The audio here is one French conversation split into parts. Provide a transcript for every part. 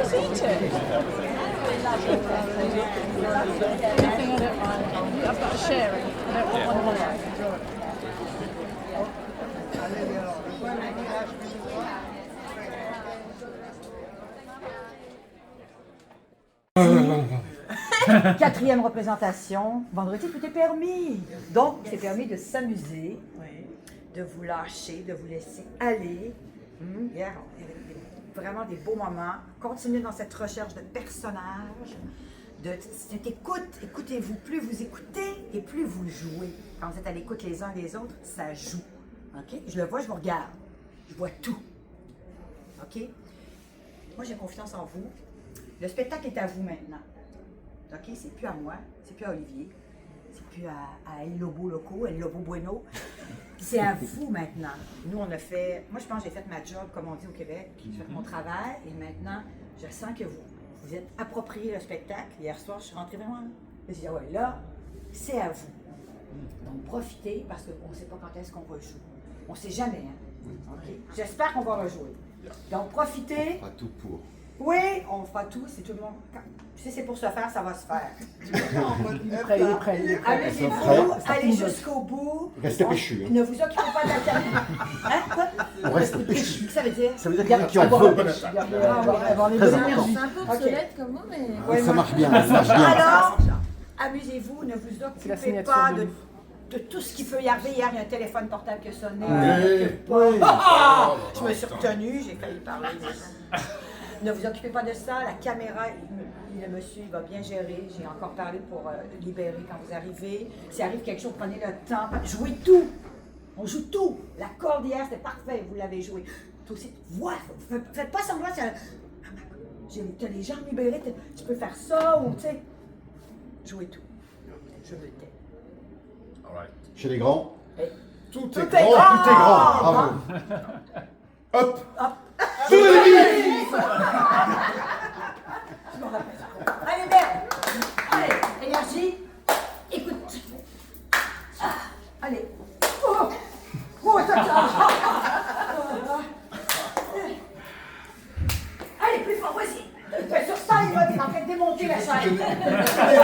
just eat it. Anything I don't mind. I've got a sharing. I don't want one of Quatrième représentation, vendredi tout est permis. Donc, c'est permis de s'amuser, de vous lâcher, de vous laisser aller. Hier, il y avait vraiment des beaux moments. Continuez dans cette recherche de personnages, de cette écoute. Écoutez-vous. Plus vous écoutez et plus vous jouez. Quand vous êtes à l'écoute les uns des autres, ça joue. OK? Je le vois, je vous regarde. Je vois tout. OK? Moi, j'ai confiance en vous. Le spectacle est à vous maintenant. OK? C'est plus à moi, c'est plus à Olivier, c'est plus à El Lobo Loco, El Lobo Bueno. C'est à vous maintenant. Nous, on a fait... Moi, je pense que j'ai fait ma job, comme on dit au Québec. J'ai fait mon travail et maintenant, je sens que vous êtes approprié le spectacle. Hier soir, je suis rentrée vraiment... Je me suis dit, ah ouais, là, c'est à vous. Donc, profitez parce qu'on ne sait pas quand est-ce qu'on va jouer. On ne sait jamais, hein? Okay? J'espère qu'on va rejouer. Donc, profitez. On fera tout pour. Oui, on fera tout, c'est tout le monde. Si c'est pour se faire, ça va se faire. Amusez-vous, allez jusqu'au bout. Restez péchu. Ne vous occupez pas de la caméra. Hein? Quoi? On reste péchu. Qu'est-ce que ça veut dire? Ça veut dire qu'il y en veut. Très important. C'est un peu obsolète comme mot, mais... Ça marche bien, ça marche bien. Alors, amusez-vous, ne vous occupez pas de tout ce qui peut y arriver. Hier, il y a un téléphone portable qui a sonné. Je me suis retenue, j'ai failli parler. Ne vous occupez pas de ça, la caméra, le monsieur il va bien gérer. J'ai encore parlé pour libérer quand vous arrivez. S'il arrive quelque chose, prenez le temps. Jouez tout. On joue tout. La corde hier, c'était parfait, vous l'avez joué. Toi aussi, voilà, faites pas semblant. T'as les jambes libérées, tu peux faire ça ou tu sais. Jouez tout. Je me tais. Chez les grands, Tout est grand, tout est grand. Bravo. Hop. Je me rappelle. Allez, merde! Allez, énergie, écoute. Allez. Allez, plus fort, vas-y. Sur ça, il va être en train de démonter la chaîne.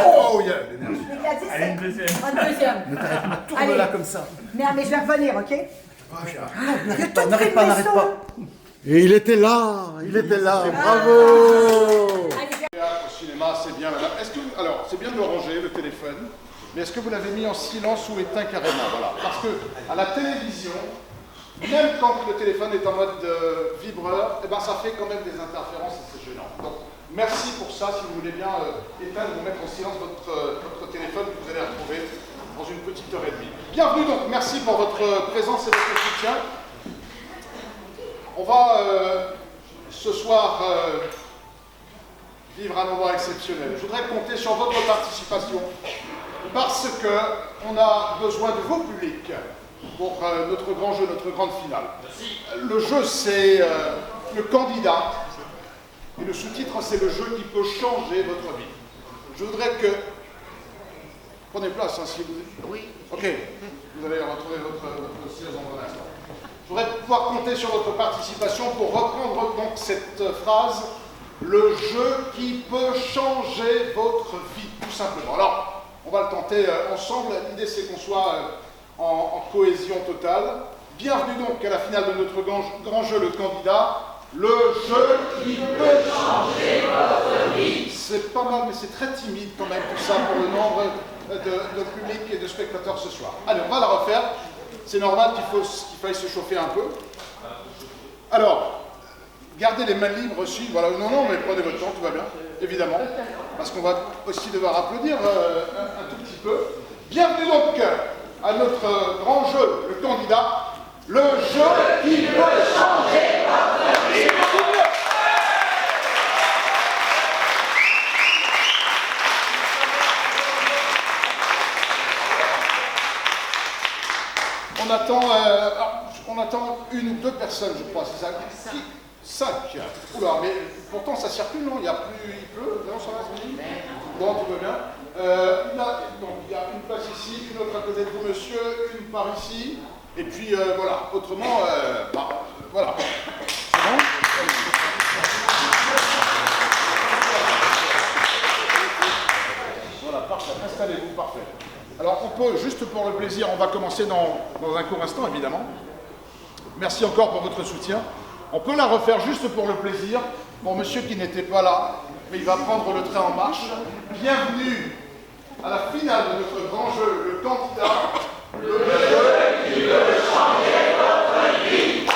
Oh, il y a l'énergie. Allez, une deuxième. Une deuxième. Tourne là comme ça. Mais je vais revenir, OK? N'arrête pas. Et il était là, bravo. Au cinéma, c'est bien. Alors, c'est bien de ranger le téléphone, mais est-ce que vous l'avez mis en silence ou éteint carrément? Voilà. Parce que à la télévision, même quand le téléphone est en mode vibreur, eh ben, ça fait quand même des interférences et c'est gênant. Donc, merci pour ça. Si vous voulez bien éteindre ou mettre en silence votre téléphone que vous allez retrouver dans une petite heure et demie. Bienvenue donc, merci pour votre présence et votre soutien. On va ce soir vivre un moment exceptionnel. Je voudrais compter sur votre participation parce qu'on a besoin de vos publics pour notre grand jeu, notre grande finale. Le jeu, c'est le candidat et le sous-titre, c'est le jeu qui peut changer votre vie. Je voudrais que... Prenez place, hein, si vous... Oui. Ok, vous allez retrouver votre siège dans un instant. Je voudrais pouvoir compter sur votre participation pour reprendre donc cette phrase, le jeu qui peut changer votre vie, tout simplement. Alors, on va le tenter ensemble. L'idée, c'est qu'on soit en cohésion totale. Bienvenue donc à la finale de notre grand jeu, le candidat, le jeu qui peut changer votre vie. C'est pas mal, mais c'est très timide quand même tout ça pour le nombre de public et de spectateurs ce soir. Allez, on va la refaire. C'est normal qu'il faille se chauffer un peu. Alors, gardez les mains libres aussi. Voilà, non, mais prenez votre temps, tout va bien, évidemment. Parce qu'on va aussi devoir applaudir un tout petit peu. Bienvenue donc à notre grand jeu, le candidat, le jeu qui peut changer votre vie. On attend une ou deux personnes, je crois, c'est ça? 5. Oula, mais pourtant ça circule, non? Il pleut, non, ça va, c'est fini? Bon, tout va bien. Là, donc, il y a une place ici, une autre à côté de vous, monsieur, une par ici, et puis voilà, autrement, voilà. C'est bon? installez-vous, parfait. Alors, on peut, juste pour le plaisir, on va commencer dans un court instant, évidemment. Merci encore pour votre soutien. On peut la refaire juste pour le plaisir. Bon, monsieur qui n'était pas là, mais il va prendre le train en marche. Bienvenue à la finale de notre grand jeu, le candidat, le jeu qui veut changer notre vie.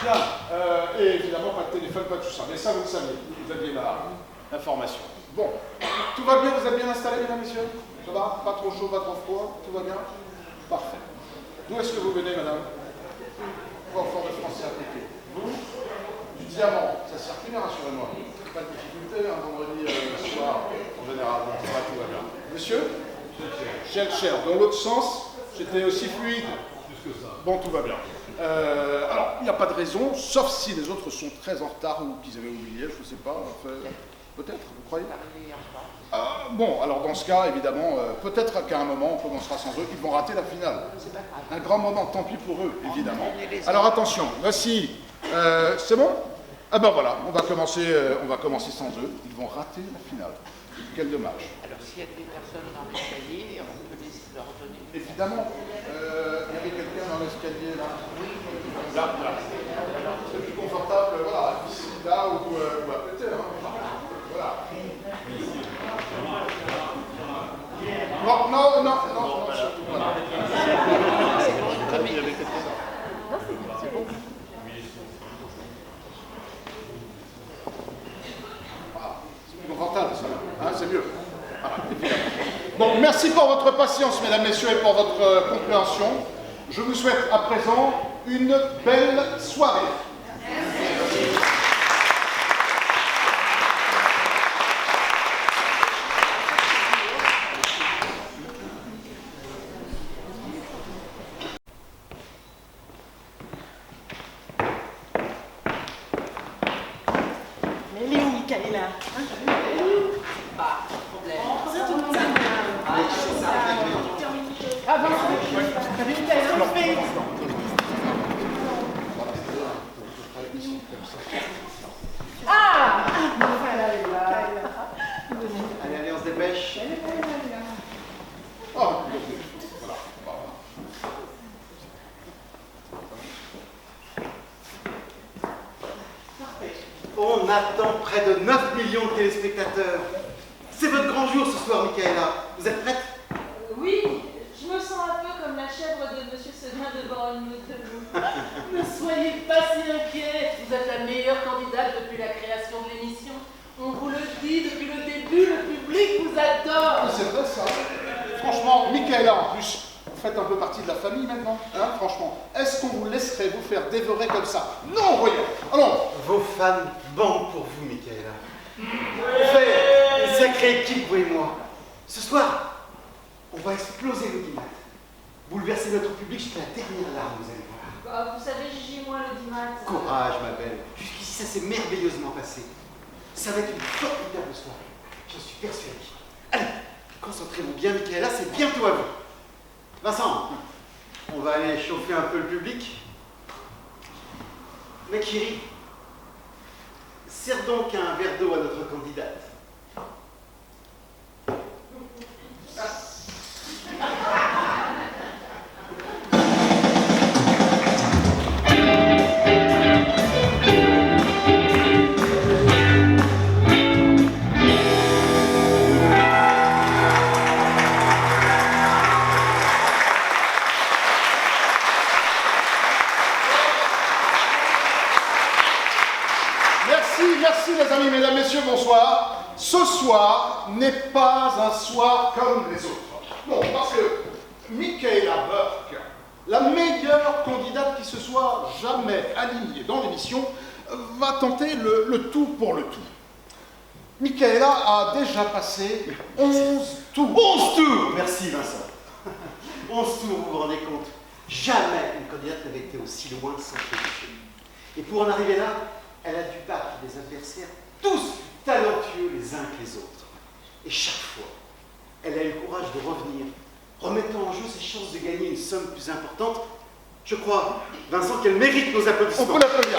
Bien, et évidemment pas de téléphone, pas tout ça, mais ça vous le saviez, vous aviez l'information. Bon, tout va bien, vous êtes bien installés, mesdames, messieurs? Ça va? Pas trop chaud, pas trop froid? Tout va bien? Parfait. D'où est-ce que vous venez, madame? Fort-de-France, c'est à côté. Vous? Du Diamant, ça circule, rassurez-moi. Pas de difficulté, un vendredi soir, en général, bon, ça va, tout va bien. Monsieur? Cher, dans l'autre sens, j'étais aussi fluide. Bon, tout va bien. Alors, il n'y a pas de raison, sauf si les autres sont très en retard ou qu'ils avaient oublié, je ne sais pas. Peut-être, vous croyez? Bon, alors dans ce cas, évidemment, peut-être qu'à un moment, on commencera sans eux, ils vont rater la finale. Un grand moment, tant pis pour eux, évidemment. Alors attention, voici, c'est bon? Ah ben voilà, on va commencer sans eux, ils vont rater la finale. Quel dommage. Alors s'il y a des personnes dans l'escalier, on peut les leur donner. Évidemment, il y avait quelqu'un dans l'escalier là. Là. C'est plus confortable, voilà, ici, là ou à côté. Voilà. Non, surtout pas. Il y avait quelqu'un. C'est bon. Voilà. C'est plus confortable, ça. Hein, c'est mieux. Voilà, évidemment. Bon, merci pour votre patience, mesdames, messieurs, et pour votre compréhension. Je vous souhaite à présent une belle soirée. Mais elle est où, Michaela? Pas de problème. Ah, Vincent, t'as vu Michaela? Ah! Allez, on se dépêche. Oh, voilà. On attend près de 9 millions de téléspectateurs. C'est votre grand jour ce soir, Michaela. Vous êtes prête? Oui, je me sens un peu comme la chèvre de Monsieur Seguin devant une meute de loups. Ne soyez pas si inquiets, vous êtes la meilleure candidate depuis la création de l'émission. On vous le dit depuis le début, le public vous adore. C'est vrai ça. Franchement, Michaela en plus, vous faites un peu partie de la famille maintenant, hein, franchement. Est-ce qu'on vous laisserait vous faire dévorer comme ça? Non, voyons. Alors, Vos fans bandent pour vous, Michaela. On fait une sacrée équipe, vous et moi. Ce soir, on va exploser l'audimat. Bouleverser notre public jusqu'à la dernière larme, vous allez voir. Bah, vous savez, Gigi, moi, le dimanche. Courage, ma belle. Jusqu'ici, ça s'est merveilleusement passé. Ça va être une formidable soirée. J'en suis persuadé. Allez, concentrez-vous bien, Michaela, c'est bientôt à vous. Vincent, on va aller chauffer un peu le public. Mais Kiri, sers donc un verre d'eau à notre candidate. Merci les amis, mesdames, messieurs, bonsoir. Ce soir n'est pas un soir comme les autres. Bon, parce que Michaela Burke, la meilleure candidate qui se soit jamais alignée dans l'émission, va tenter le tout pour le tout. Michaela a déjà passé 11 tours. 11 tours! Merci Vincent. 11 tours, vous vous rendez compte? Jamais une candidate n'avait été aussi loin sans préjudice. Et pour en arriver là, elle a dû battre des adversaires tous plus talentueux les uns que les autres. Et chaque fois, elle a eu le courage de revenir, remettant en jeu ses chances de gagner une somme plus importante. Je crois, Vincent, qu'elle mérite nos applaudissements. On peut l'applaudir.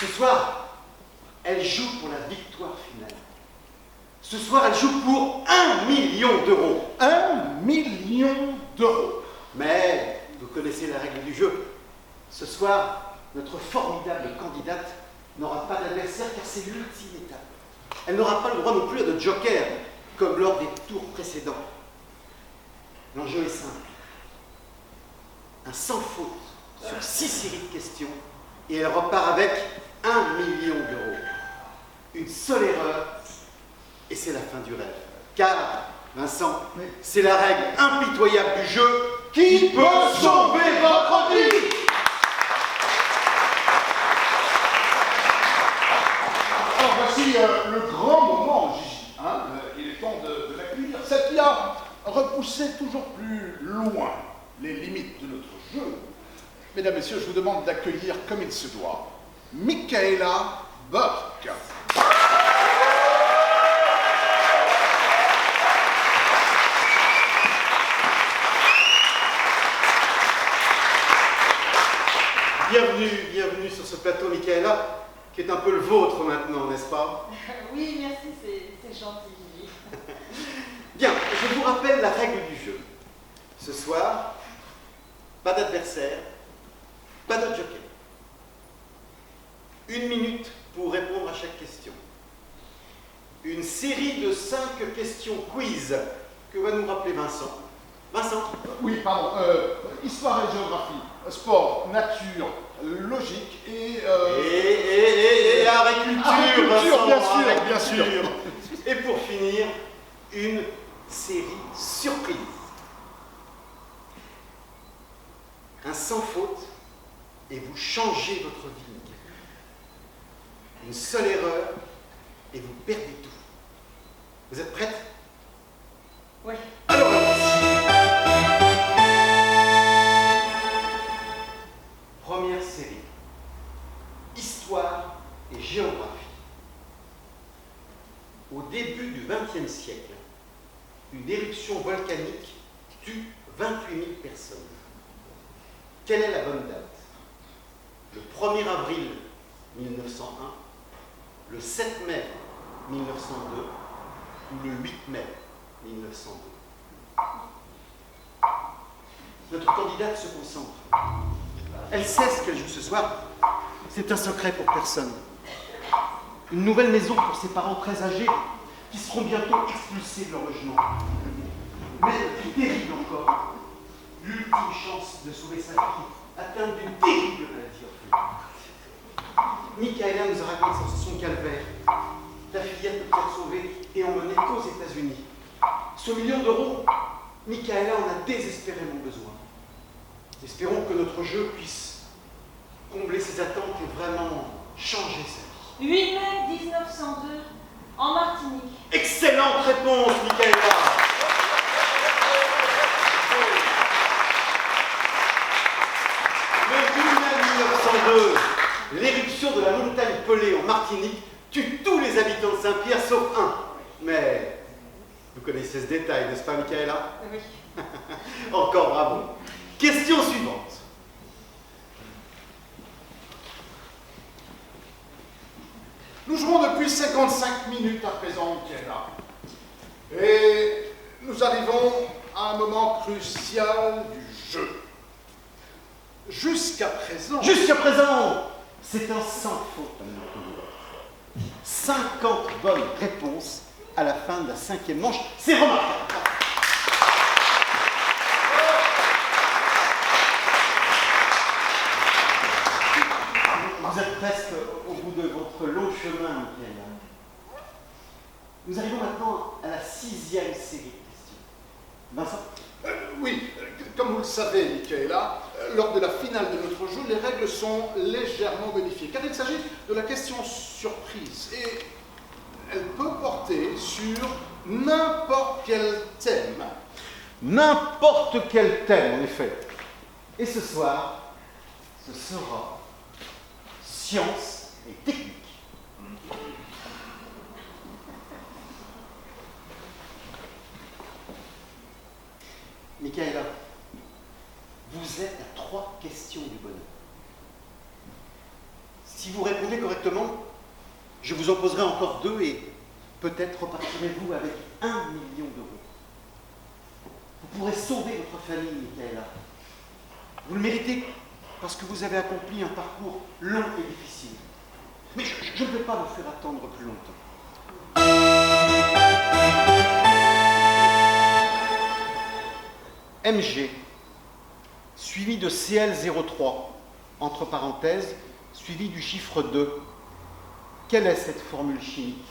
Ce soir, elle joue pour la victoire finale. Ce soir, elle joue pour 1 million d'euros. 1 million d'euros. Mais vous connaissez la règle du jeu. Ce soir, notre formidable candidate n'aura pas d'adversaire car c'est l'ultime étape. Elle n'aura pas le droit non plus à de joker, comme lors des tours précédents. L'enjeu est simple. Un sans faute sur 6 séries de questions et elle repart avec 1 million d'euros. Une seule erreur et c'est la fin du rêve. Car, Vincent, c'est la règle impitoyable du jeu qui peut sauver votre vie. Alors voici le grand moment, Gigi. Hein, il est temps de l'accueillir. Celle qui a repoussé toujours plus loin les limites de notre jeu. Mesdames, Messieurs, je vous demande d'accueillir comme il se doit Michaela Burke. Bienvenue sur ce plateau, Michaela, qui est un peu le vôtre maintenant, n'est-ce pas? Oui, merci, c'est gentil, Gigi. Bien, je vous rappelle la règle du jeu. Ce soir, pas d'adversaire, pas de joker. 1 minute pour répondre à chaque question. Une série de 5 questions quiz que va nous rappeler Vincent. Vincent? Oui, pardon. Histoire et géographie, sport, nature, logique et agriculture, Vincent, bien sûr. Et pour finir, une série surprise. Un sans faute et vous changez votre vie. Une seule erreur et vous perdez tout. Vous êtes prête? Oui. Alors allons-y. Première série. Histoire et géographie. Au début du XXe siècle, une éruption volcanique tue 28 000 personnes. Quelle est la bonne date? Le 1er avril 1901, le 7 mai 1902 ou le 8 mai 1902. Notre candidate se concentre. Elle sait ce qu'elle joue ce soir. C'est un secret pour personne. Une nouvelle maison pour ses parents très âgés qui seront bientôt expulsés de leur logement. Mais le plus terrible encore, l'ultime chance de sauver sa fille atteinte d'une terrible maladie orpheline. Michaela nous a raconté son calvaire. Ta fillette peut être sauvée et emmenée aux États-Unis. Ce 1 million d'euros, Michaela en a désespérément besoin. Espérons que notre jeu puisse combler ses attentes et vraiment changer sa vie. 8 mai 1902, en Martinique. Excellente réponse, Michaela. Le 8 mai 1902, l'éruption de la montagne Pelée en Martinique tue tous les habitants de Saint-Pierre sauf un. Mais vous connaissez ce détail, n'est-ce pas, Michaela? Oui. Encore bravo. Question suivante. Nous jouons depuis 55 minutes à présent, Michaela. Et nous arrivons à un moment crucial du jeu. Jusqu'à présent, c'est un sans faute, Madame. 50 bonnes réponses à la fin de la 5e manche. C'est remarquable. Vous êtes presque au bout de votre long chemin, Michaela. Nous arrivons maintenant à la 6e série de questions. Vincent? oui, comme vous le savez, Michaela, lors de la finale de notre jeu, les règles sont légèrement modifiées, car il s'agit de la question surprise. Et elle peut porter sur n'importe quel thème. N'importe quel thème, en effet. Et ce soir, ce sera science et technique. Michaela, vous êtes à 3 questions du bonheur. Si vous répondez correctement, je vous en poserai encore 2 et peut-être repartirez-vous avec 1 million d'euros. Vous pourrez sauver votre famille, Michaela. Vous le méritez parce que vous avez accompli un parcours long et difficile. Mais je ne vais pas vous faire attendre plus longtemps. MG, suivi de CL03, entre parenthèses, suivi du chiffre 2. Quelle est cette formule chimique?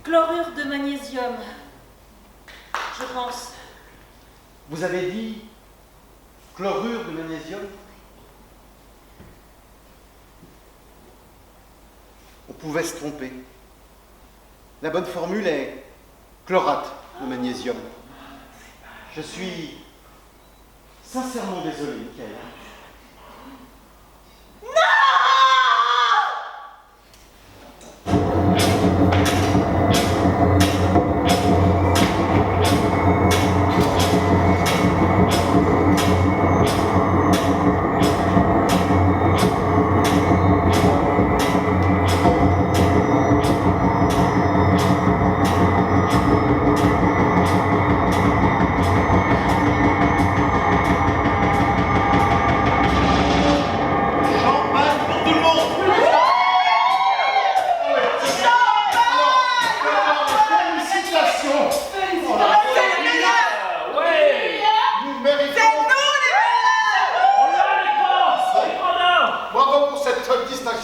Chlorure de magnésium, je pense. Vous avez dit chlorure de magnésium? On pouvait se tromper. La bonne formule est chlorate de magnésium. Je suis sincèrement désolé, Michaela.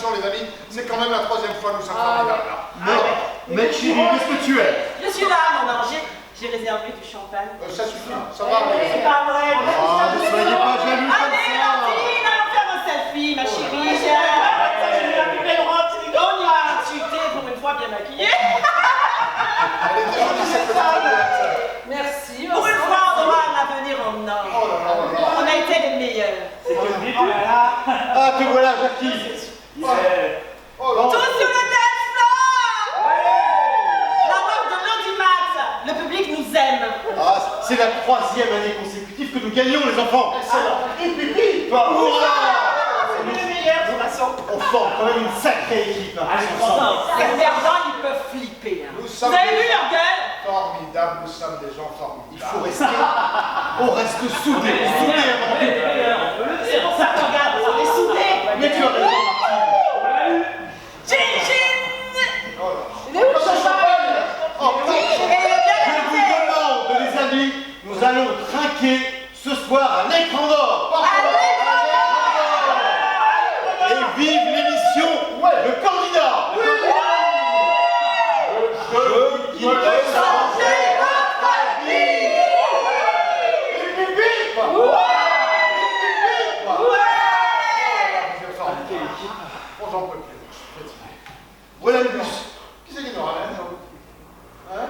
Les amis, c'est quand même la 3e fois que nous sommes formidables. Mais chérie, qu'est-ce que tu es? Je suis là, mon ange. J'ai réservé du champagne. Ça suffit, ça va. C'est pas vrai. Ah, ne soyez pas jaloux comme Allez, ça. Martine, allons faire un selfie, ma chérie. J'ai la plus belle robe. On y va. Tu t'es pour une fois bien maquillée. Elle était jolie cette petite robe. Merci. Pour une fois, on aura un avenir en or. Oh là là là là. On a été les meilleurs. C'est que le début. Ah, te voilà, Jackie. Oh là. Tous sur le dance floor. La robe de l'audimat. Le public nous aime. Ah, c'est la 3e année consécutive que nous gagnons, les enfants. Excellent. Et pipi, toi, C'est le meilleur, de toute façon. on forme quand même une sacrée équipe. Hein. Les perdants, ils peuvent flipper. Hein. Nous Vous sommes avez vu leur gueule? formidables, nous sommes des gens formidables. Il faut rester. On reste soudés. Soudés avant tout. C'est pour ça qu'on regarde, on est soudés. Mais tu as raison, Martine. Oh là. Il est où le champagne? Oh, Il est Je bien vous demande, les amis, nous allons trinquer ce soir à l'écran d'or. Et vive l'émission Le Candidat. Je qui veux changer votre vie. Vous êtes formidables. Bon, j'en peux plus. Je suis fatigué. Voilà le bus. Qui c'est qui nous ramène? Hein?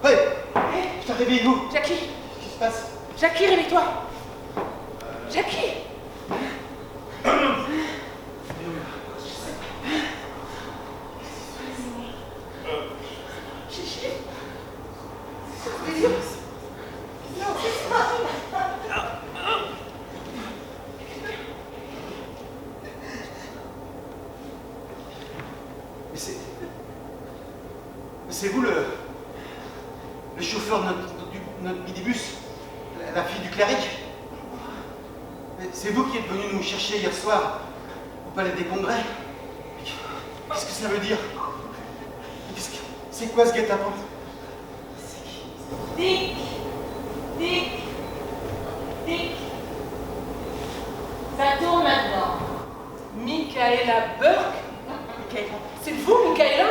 Hey, putain, réveillez-vous. Jackie, Qu'est-ce qui se passe? Jackie, réveille-toi. Jackie. Mais c'est vous le chauffeur de notre minibus, la fille du cléric? Mais c'est vous qui êtes venu nous chercher hier soir au Palais des Congrès? Qu'est-ce que ça veut dire? C'est quoi ce guet-apens? Dick. Dick. Dick. Ça tourne maintenant. Michaela Burke. C'est vous, Michaela?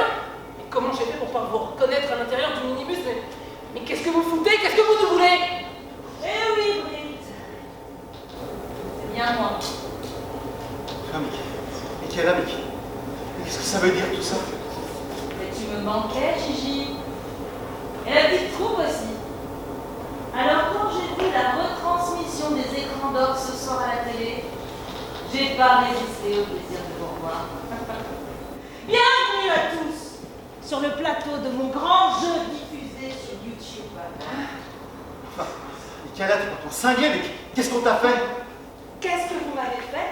Mais comment j'ai fait pour pas vous reconnaître à l'intérieur du minibus? Mais qu'est-ce que vous foutez? Qu'est-ce que vous nous voulez? Eh oui, Britt. dire tout ça? Mais tu me manquais, Gigi. Et la petite troupe aussi. Alors quand j'ai vu la retransmission des écrans d'or ce soir à la télé, j'ai pas résisté au plaisir de vous revoir. Bienvenue à tous sur le plateau de mon grand jeu diffusé sur YouTube. Enfin, Michaela, t'es pas pour cinglé, mais qu'est-ce qu'on t'a fait? Qu'est-ce que vous m'avez fait?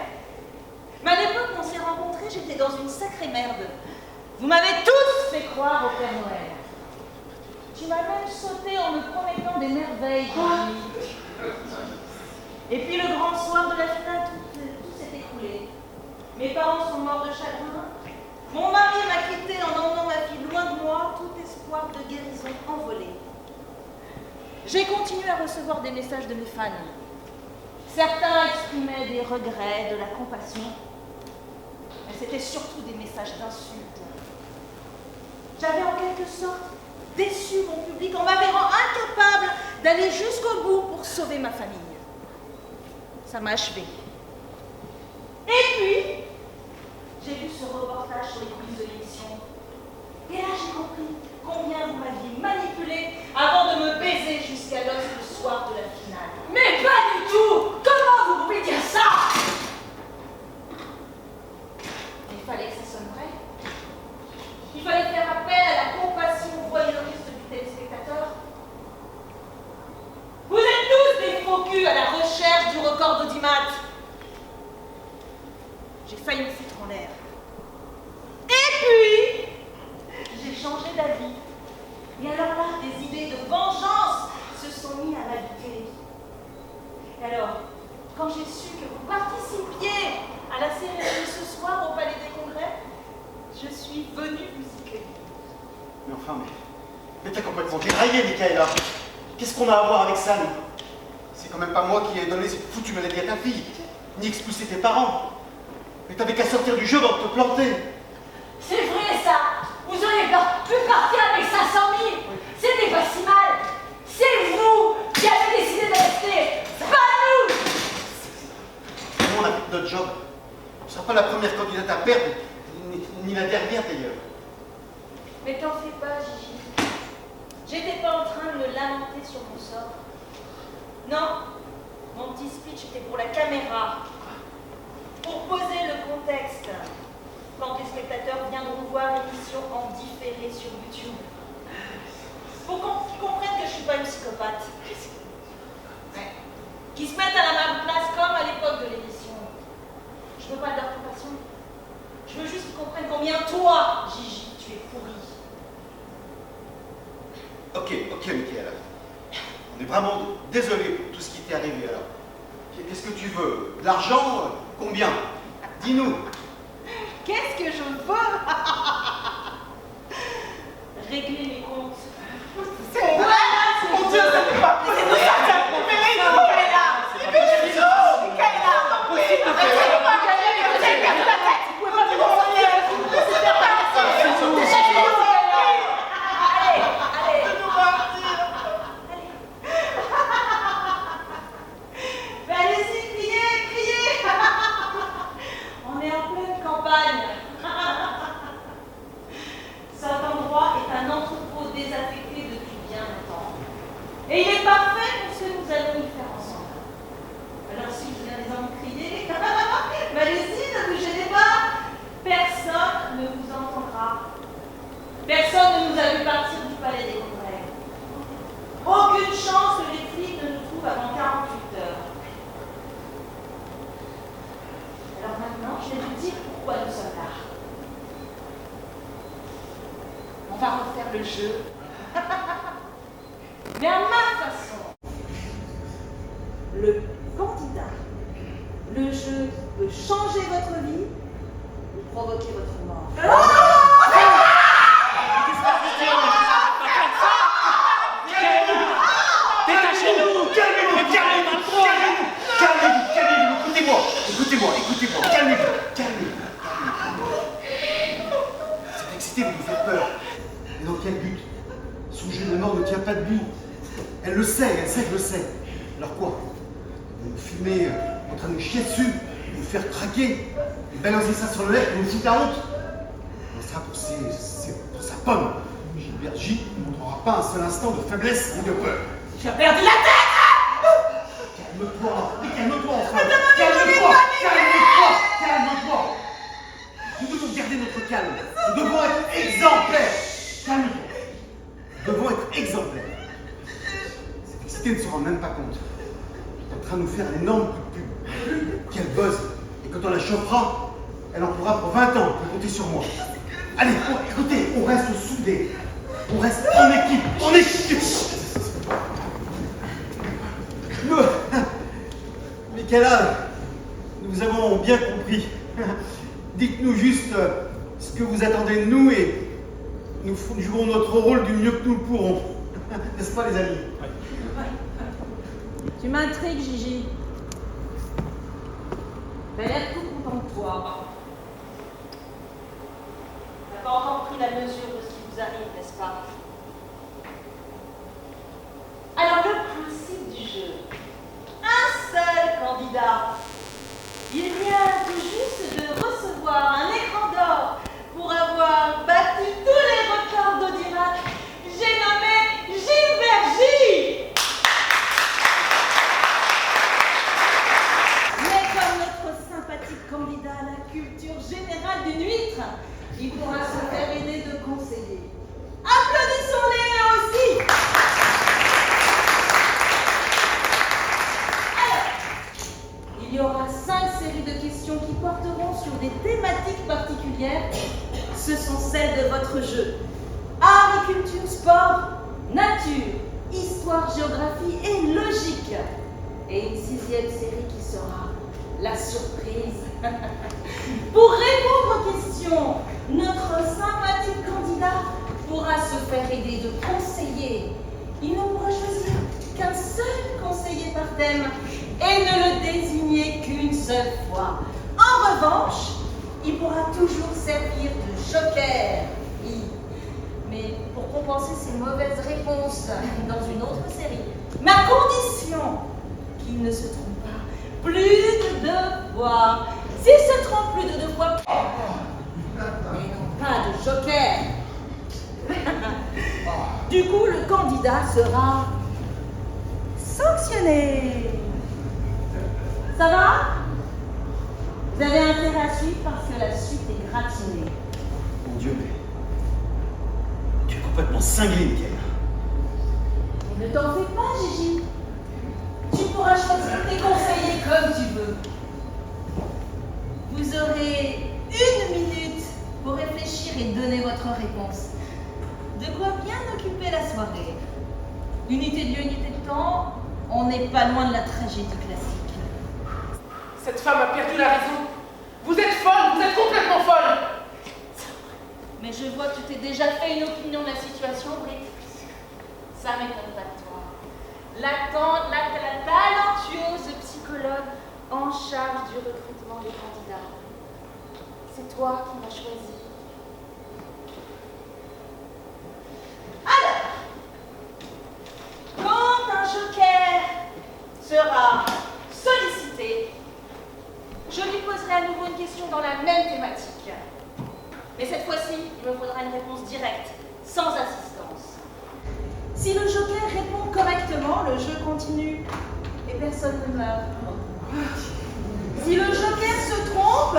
Mais à l'époque où on s'est rencontrés, j'étais dans une sacrée merde. Vous m'avez tous fait croire au Père Noël. Tu m'as même sauté en me promettant des merveilles. Et puis le grand soir de la finale, tout s'est écoulé. Mes parents sont morts de chagrin. Mon mari m'a quitté en emmenant ma fille loin de moi, tout espoir de guérison envolé. J'ai continué à recevoir des messages de mes fans. Certains exprimaient des regrets, de la compassion. Mais c'était surtout des messages d'insultes. J'avais en quelque sorte déçu mon public en m'avérant incapable d'aller jusqu'au bout pour sauver ma famille. Ça m'a achevé. Et puis, j'ai vu ce reportage sur les coulisses de l'émission. Et là, j'ai compris combien vous m'aviez manipulé avant de me baiser jusqu'à l'os le soir de la finale. Mais pas du tout! Comment vous pouvez dire ça? Il fallait que ça sonne vrai. Il fallait faire appel à la compassion voyeuriste du téléspectateur. Vous êtes tous des faux culs à la recherche du record d'audimat. J'ai failli me foutre en l'air. Et puis, j'ai changé d'avis. Et alors là, des idées de vengeance se sont mis à m'habiter. Et alors, quand j'ai su que vous participiez à la cérémonie ce soir au Palais des Congrès, je suis venue vous y cueillir. Mais enfin, mais t'as complètement déraillé, Michaela. Qu'est-ce qu'on a à voir avec ça, nous? C'est quand même pas moi qui ai donné cette foutue maladie à ta fille, ni expulsé tes parents. Mais t'avais qu'à sortir du jeu avant de te planter. C'est vrai ça! Vous auriez pu partir avec 500 000! C'était pas si mal! C'est vous qui avez décidé de rester! Pas nous! Nous, on a fait notre job. On ne sera pas la première candidate à perdre, ni la dernière d'ailleurs. Mais t'en fais pas, Gigi. J'étais pas en train de me lamenter sur mon sort. Non, mon petit speech était pour la caméra. Pour poser le contexte. Quand les spectateurs viendront voir l'émission en différé sur YouTube. Pour qu'ils comprennent que je suis pas une psychopathe. Ouais. Qu'ils se mettent à la même place comme à l'époque de l'émission. Je veux pas de leur compassion. Je veux juste qu'ils comprennent combien toi, Gigi, tu es pourri. Ok, Michaela. On est vraiment désolé pour tout ce qui t'est arrivé alors. Qu'est-ce que tu veux? De l'argent? Combien? Dis-nous. Qu'est-ce que je veux? Régler mes comptes. C'est vrai? Mon Dieu, ça fait pas possible! C'est ça, ça me fait rire, Michaela! C'est Michaela! Michaela! Arrêtez pas! Vous avez perdu la tête! Vous pouvez pas me mentir! C'est faire pas la Allez! Mais allez-y, criez! On est en pleine campagne. Cet endroit est un entrepôt désaffecté depuis bien longtemps. Et il est parfait pour ce que nous allons y faire ensemble. Alors si vous avez envie de crier, mais allez-y, ne vous gênez pas. Personne ne vous entendra. Personne ne nous a vu partir du Palais des Congrès. Aucune chance que les flics ne nous trouvent avant 48 heures. Alors maintenant, je vais vous dire pourquoi nous sommes là. On va refaire le jeu. Mais à ma façon. Le candidat. Le jeu peut changer votre vie ou provoquer votre mort. Détachez-nous! Calmez-vous! Écoutez-moi! Calmez-vous! Cette excité vous fait peur. Mais dans quel but? Son jeu de mort ne tient pas debout. Elle le sait, elle sait que je le sais. Alors quoi? Vous me filmez en train de nous chier dessus, vous me faire craquer, et balancer ça sur le net pour nous foutre la honte? On sera ça pour pour sa pomme. Gilbert J ne montrera pas un seul instant de faiblesse ni de peur. Tu as perdu la tête! Calme-toi, calme-toi enfin. Calme-toi. Nous devons garder notre calme. Nous devons être exemplaires. Calme-toi. Nous devons être exemplaires. Cette excité ne se rend même pas compte. Elle est en train de nous faire un énorme coup de pub. Qu'elle buzz. Et quand on la chauffera, elle en pourra pour 20 ans. Elle peut compter sur moi. Allez, écoutez, on reste soudés. On reste en équipe. En équipe. Michaela, nous avons bien compris. Dites-nous juste ce que vous attendez de nous et nous jouerons notre rôle du mieux que nous le pourrons. N'est-ce pas, les amis? Tu m'intrigues, Gigi. T'as l'air tout content de toi. T'as pas encore pris la mesure de ce qui vous arrive, n'est-ce pas? Alors, le principe du jeu. Un seul candidat. Il vient tout juste de recevoir un écran d'or pour avoir battu tous les records d'audimat. J'ai nommé Gilbert J. Mais comme notre sympathique candidat à la culture générale d'une huître, il pourra se faire aider de conseillers. Applaudissons-les aussi. Il y aura 5 séries de questions qui porteront sur des thématiques particulières. Ce sont celles de votre jeu. Art et culture, sport, nature, histoire, géographie et logique. Et une 6e série qui sera la surprise. Pour répondre aux questions, notre sympathique candidat pourra se faire aider de conseillers. Il ne pourra choisir qu'un seul conseiller par thème et ne le désigner qu'une seule fois. En revanche, il pourra toujours servir de joker. Oui. Mais pour compenser ses mauvaises réponses dans une autre série, ma condition, qu'il ne se trompe pas plus de 2 fois. S'il se trompe plus de 2 fois, et non pas de joker. Du coup, le candidat sera sanctionné. Ça va? Vous avez intérêt à suivre parce que la suite est gratinée. Mon Dieu, mais tu es complètement cinglé, Michaela. Mais ne t'en fais pas, Gigi. Tu pourras choisir tes conseillers comme tu veux. Vous aurez 1 minute pour réfléchir et donner votre réponse. De quoi bien occuper la soirée. Unité de lieu, unité de temps, on n'est pas loin de la tragédie classique. Cette femme a perdu la raison. Vous êtes folle, vous êtes complètement folle. Mais je vois que tu t'es déjà fait une opinion de la situation, Britt. Ça m'étonne pas de toi. La talentueuse psychologue en charge du recrutement des candidats. C'est toi qui m'as choisi. Alors, quand un joker sera sollicité, je lui poserai à nouveau une question dans la même thématique. Mais cette fois-ci, il me faudra une réponse directe, sans assistance. Si le joker répond correctement, le jeu continue et personne ne meurt. Si le joker se trompe,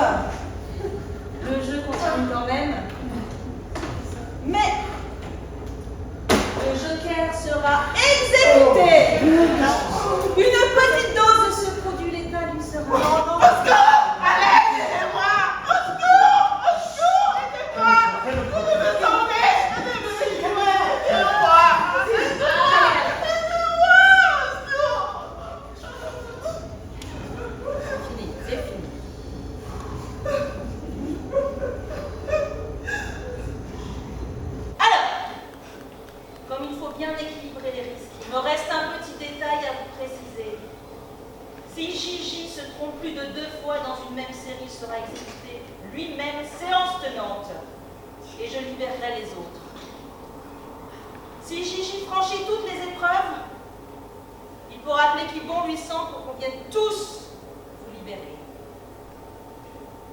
le jeu continue quand même. Mais le joker sera exécuté. Une petite dose de ce produit létal lui sera... bien équilibrer les risques. Il me reste un petit détail à vous préciser. Si Gigi se trompe plus de 2 fois dans une même série, il sera exécuté lui-même, séance tenante, et je libérerai les autres. Si Gigi franchit toutes les épreuves, il pourra appeler qui bon lui semble pour qu'on vienne tous vous libérer.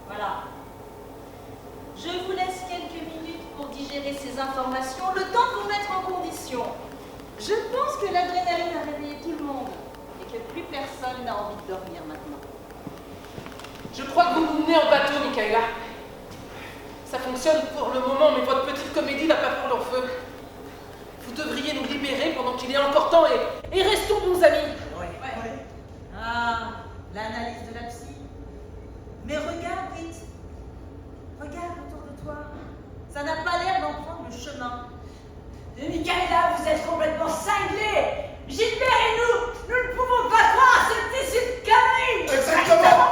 Voilà. Je vous laisse quelques minutes digérer ces informations, le temps de vous mettre en condition. Je pense que l'adrénaline a réveillé tout le monde et que plus personne n'a envie de dormir maintenant. Je crois que vous nous menez en bateau, Michaela. Ça fonctionne pour le moment, mais votre petite comédie n'a pas pris leur feu. Vous devriez nous libérer pendant qu'il est encore temps et restons bons amis. Ah, l'analyse de la psy. Mais regarde, Britt. Regarde autour de toi. Ça n'a pas l'air d'en prendre le chemin. Mais Michaela, vous êtes complètement cinglés. Gilbert et nous ne pouvons pas croire cette tissu de conneries. Exactement.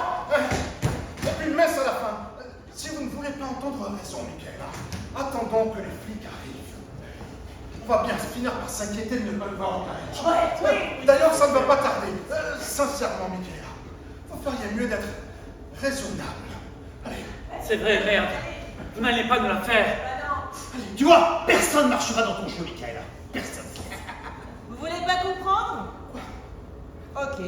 Et puis une messe à la fin. Si vous ne voulez pas entendre raison, Michaela, attendons que les flics arrivent. On va bien finir par s'inquiéter de ne pas le voir en carrière. Oui. D'ailleurs, ça ne va pas tarder. Sincèrement, Michaela, vous feriez mieux d'être raisonnable. Allez. C'est vrai, merde. Vous n'allez pas nous la faire. Tu vois, personne ne marchera dans ton jeu, Michaela. Personne. Vous voulez pas comprendre? Ok.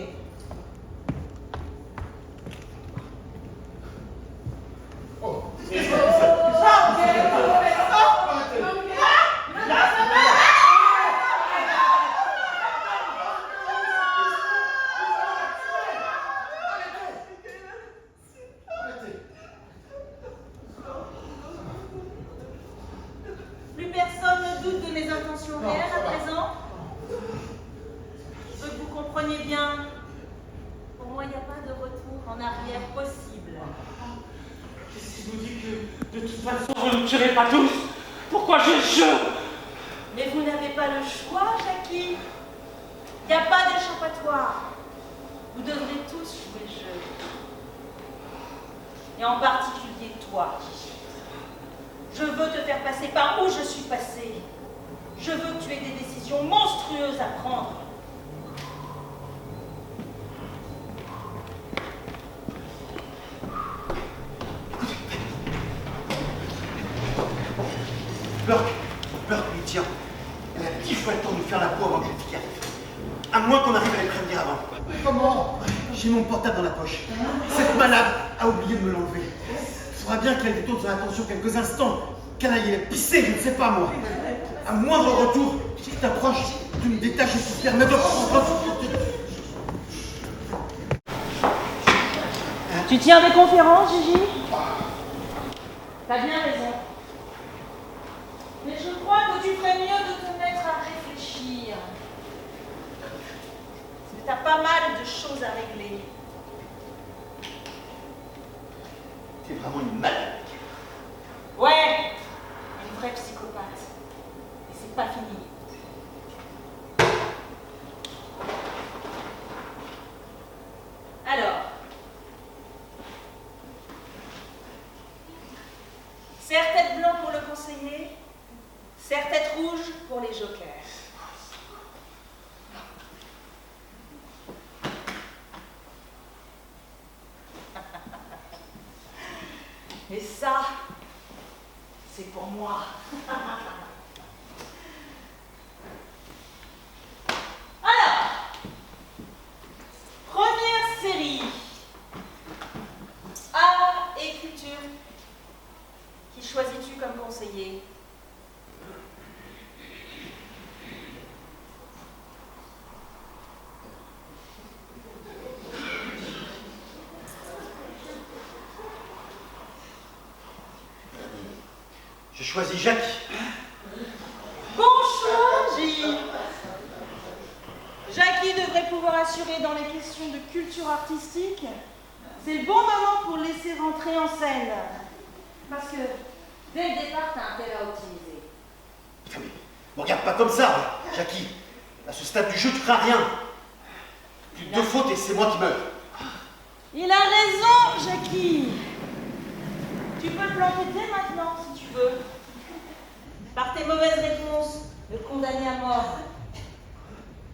Oh. Plus personne ne doute de mes intentions réelles à présent. Je veux que vous compreniez bien. Pour moi, il n'y a pas de retour en arrière possible. Qu'est-ce qui vous dit que de toute façon vous ne tuerez pas tous? Pourquoi j'ai le jeu? Mais vous n'avez pas le choix, Jackie. Il n'y a pas d'échappatoire. Vous devrez tous jouer le jeu. Et en particulier toi, Gigi. Je veux te faire passer par où je suis passée. Je veux que tu aies des décisions monstrueuses à prendre. Burke, lui tiens. Elle a 10 fois le temps de nous faire la peau avant que le flic arrive. À moins qu'on arrive à les prévenir avant. Comment? J'ai mon portable dans la poche. Cette malade a oublié de me l'enlever. Il faudra bien qu'elle détourne son attention quelques instants. Qu'elle aille pisser, je ne sais pas moi. À moindre retour, si tu t'approches, tu me détaches et tu te permets de prendre. Tu tiens des conférences, Gigi? T'as bien raison. Mais je crois que tu ferais mieux de te mettre à réfléchir. Parce que t'as pas mal de choses à régler. T'es vraiment une malade. Ouais, une vraie psychopathe. Et c'est pas fini. Alors, serre tête blanc pour le conseiller, serre tête rouge pour les jokers. Et ça, c'est pour moi. Alors, première série. Art et culture. Qui choisis-tu comme conseiller? J'ai choisi Jackie. Bon choix, J. Jackie devrait pouvoir assurer dans les questions de culture artistique. C'est le bon moment pour le laisser rentrer en scène. Parce que dès le départ, t'as intérêt à optimiser. Putain, mais me regarde pas comme ça, Jackie. À ce stade du jeu, tu feras rien. Plus de 2 fautes et c'est moi qui meurs. Il a raison, Jackie. Tu peux le planter dès maintenant, si tu veux. Par tes mauvaises réponses, le condamner à mort.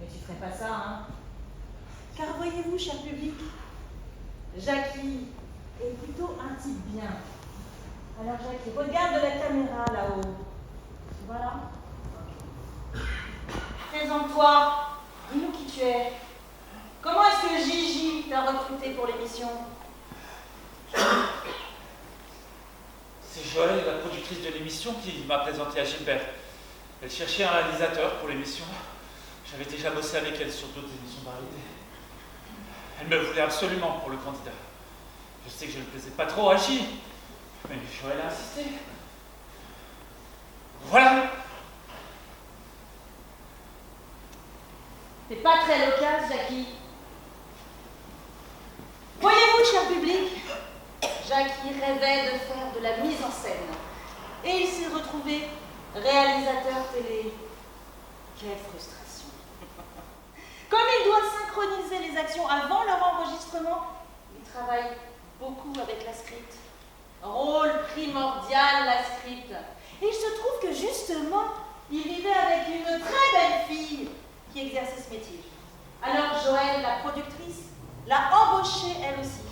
Mais tu ferais pas ça, hein? Car voyez-vous, cher public, Jackie est plutôt un type bien. Alors Jackie, regarde de la caméra là-haut. Voilà. Présente-toi. Dis-nous qui tu es. Comment est-ce que Gigi t'a recruté pour l'émission? C'est Joël, la productrice de l'émission, qui m'a présenté à Gilbert. Elle cherchait un réalisateur pour l'émission. J'avais déjà bossé avec elle sur d'autres émissions de variété. Elle me voulait absolument pour le candidat. Je sais que je ne plaisais pas trop à J, mais Joël a insisté. Voilà. C'est pas très local, Jackie. Voyez-vous, cher public, Jackie rêvait de faire de la mise en scène. Et il s'est retrouvé réalisateur télé. Quelle frustration. Comme il doit synchroniser les actions avant leur enregistrement, il travaille beaucoup avec la script. Rôle primordial, la script. Et il se trouve que justement, il vivait avec une très belle fille qui exerçait ce métier. Alors Joël, la productrice, l'a embauchée elle aussi.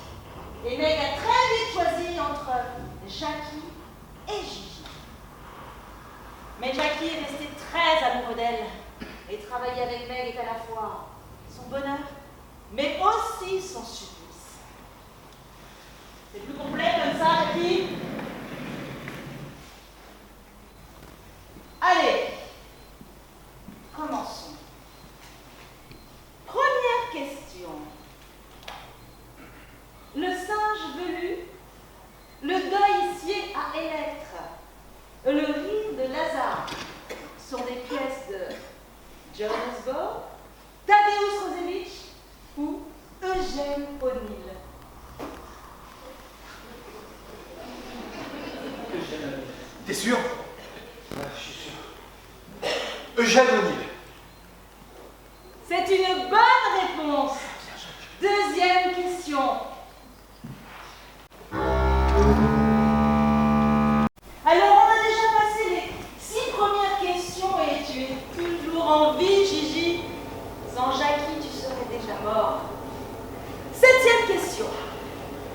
Et Meg a très vite choisi entre Jackie et Gigi. Mais Jackie est resté très amoureux d'elle. Et travailler avec Meg est à la fois son bonheur, mais aussi son supplice. C'est plus complet comme ça, Jackie? Allez, commençons. Première question. Le singe velu, le deuil à Électre, le rire de Lazare sont des pièces de Jonas Bo, Tadeusz Rosewicz ou Eugène O'Neill. T'es sûr? Ouais, je suis sûr. Eugène O'Neill. C'est une bonne réponse. Deuxième question. Alors, on a déjà passé les 6 premières questions et tu es toujours en vie, Gigi. Sans Jackie, tu serais déjà mort. 7e question.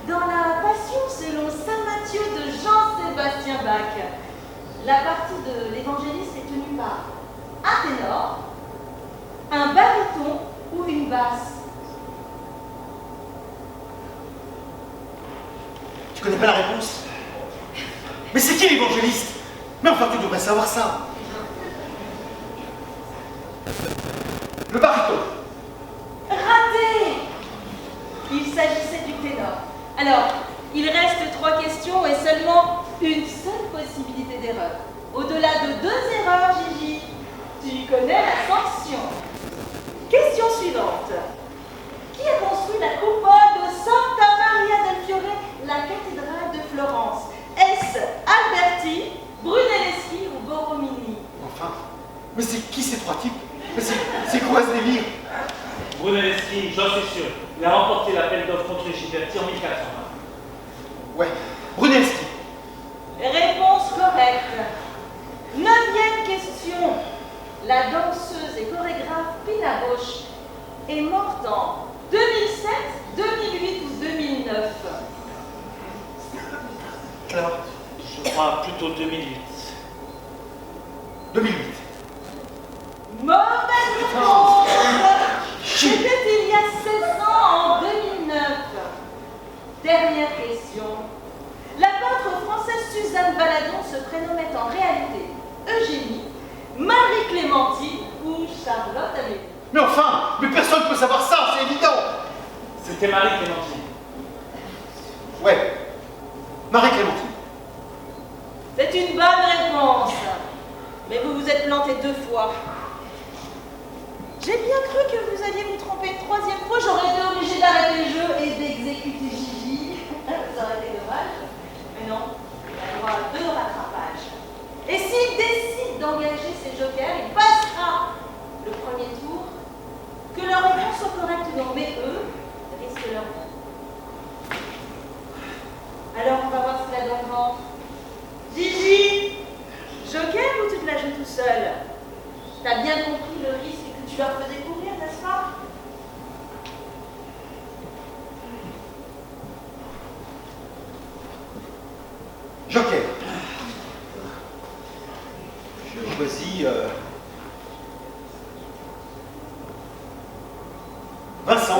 Dans la Passion selon saint Matthieu de Jean-Sébastien Bach, la partie de l'évangéliste est tenue par un ténor, un baryton ou une basse. Tu connais pas la réponse? Mais c'est qui l'évangéliste? Mais enfin, tu devrais savoir ça. Le baryton. Raté! Il s'agissait du ténor. Alors, il reste 3 questions et seulement une seule possibilité d'erreur. Au-delà de 2 erreurs, Gigi, tu connais la sanction. Question suivante. Qui a construit la coupole de Santa Maria del Fiore, la cathédrale de Florence? Est-ce Alberti, Brunelleschi ou Borromini? Enfin, mais c'est qui ces 3 types? Mais c'est quoi ce délire? Brunelleschi, j'en suis sûr. Il a remporté l'appel d'offres contre Gilberti en 1420. Ouais, Brunelleschi. Réponse correcte. 9e question. La danseuse et chorégraphe Pina Bausch est morte en 2007, 2008 ou 2009? Alors, Je crois plutôt 2008. 2008. Mauvaise réponse. C'était il y a 16 ans, en 2009. Dernière question. La peintre française Suzanne Valadon se prénommait en réalité Eugénie, Marie-Clémentine ou Charlotte Amélie? Mais enfin, mais personne ne peut savoir ça, c'est évident. C'était Marie-Clémentine. Ouais, Marie-Clémentine. C'est une bonne réponse. Mais vous vous êtes planté 2 fois. J'ai bien cru que vous alliez vous tromper une 3e fois. J'aurais été obligée d'arrêter le jeu et d'exécuter Gigi. Ça aurait été dommage. Mais non, il a droit à 2 rattrapages. Et s'il décide d'engager ses jokers, il passera le premier tour. Que leur réponse soit correcte ou non, mais eux risquent leur vie. Alors on va voir ce qu'il a dans le ventre. Gigi, joker ou tu te la joues tout seul? T'as bien compris le risque que tu leur faisais courir, n'est-ce pas? Joker. Je choisis Vincent.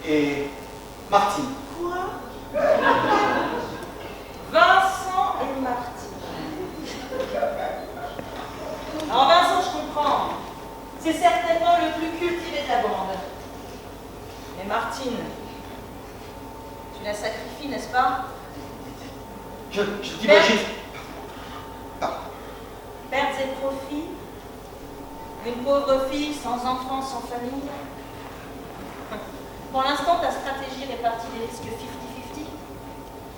Et Martine. Je t'imagine. Pertes et profits. Une pauvre fille sans enfant, sans famille. Pour l'instant, ta stratégie répartit les risques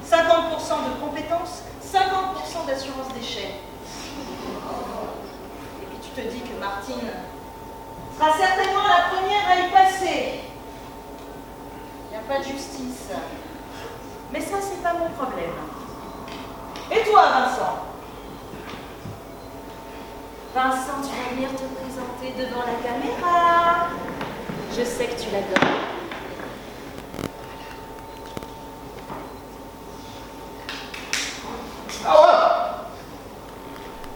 50-50. 50% de compétences, 50% d'assurance d'échec. Et puis tu te dis que Martine sera certainement la première à y passer. Il n'y a pas de justice. Mais ça, c'est pas mon problème. Et toi, Vincent? Vincent, tu vas venir te présenter devant la caméra. Je sais que tu l'adores.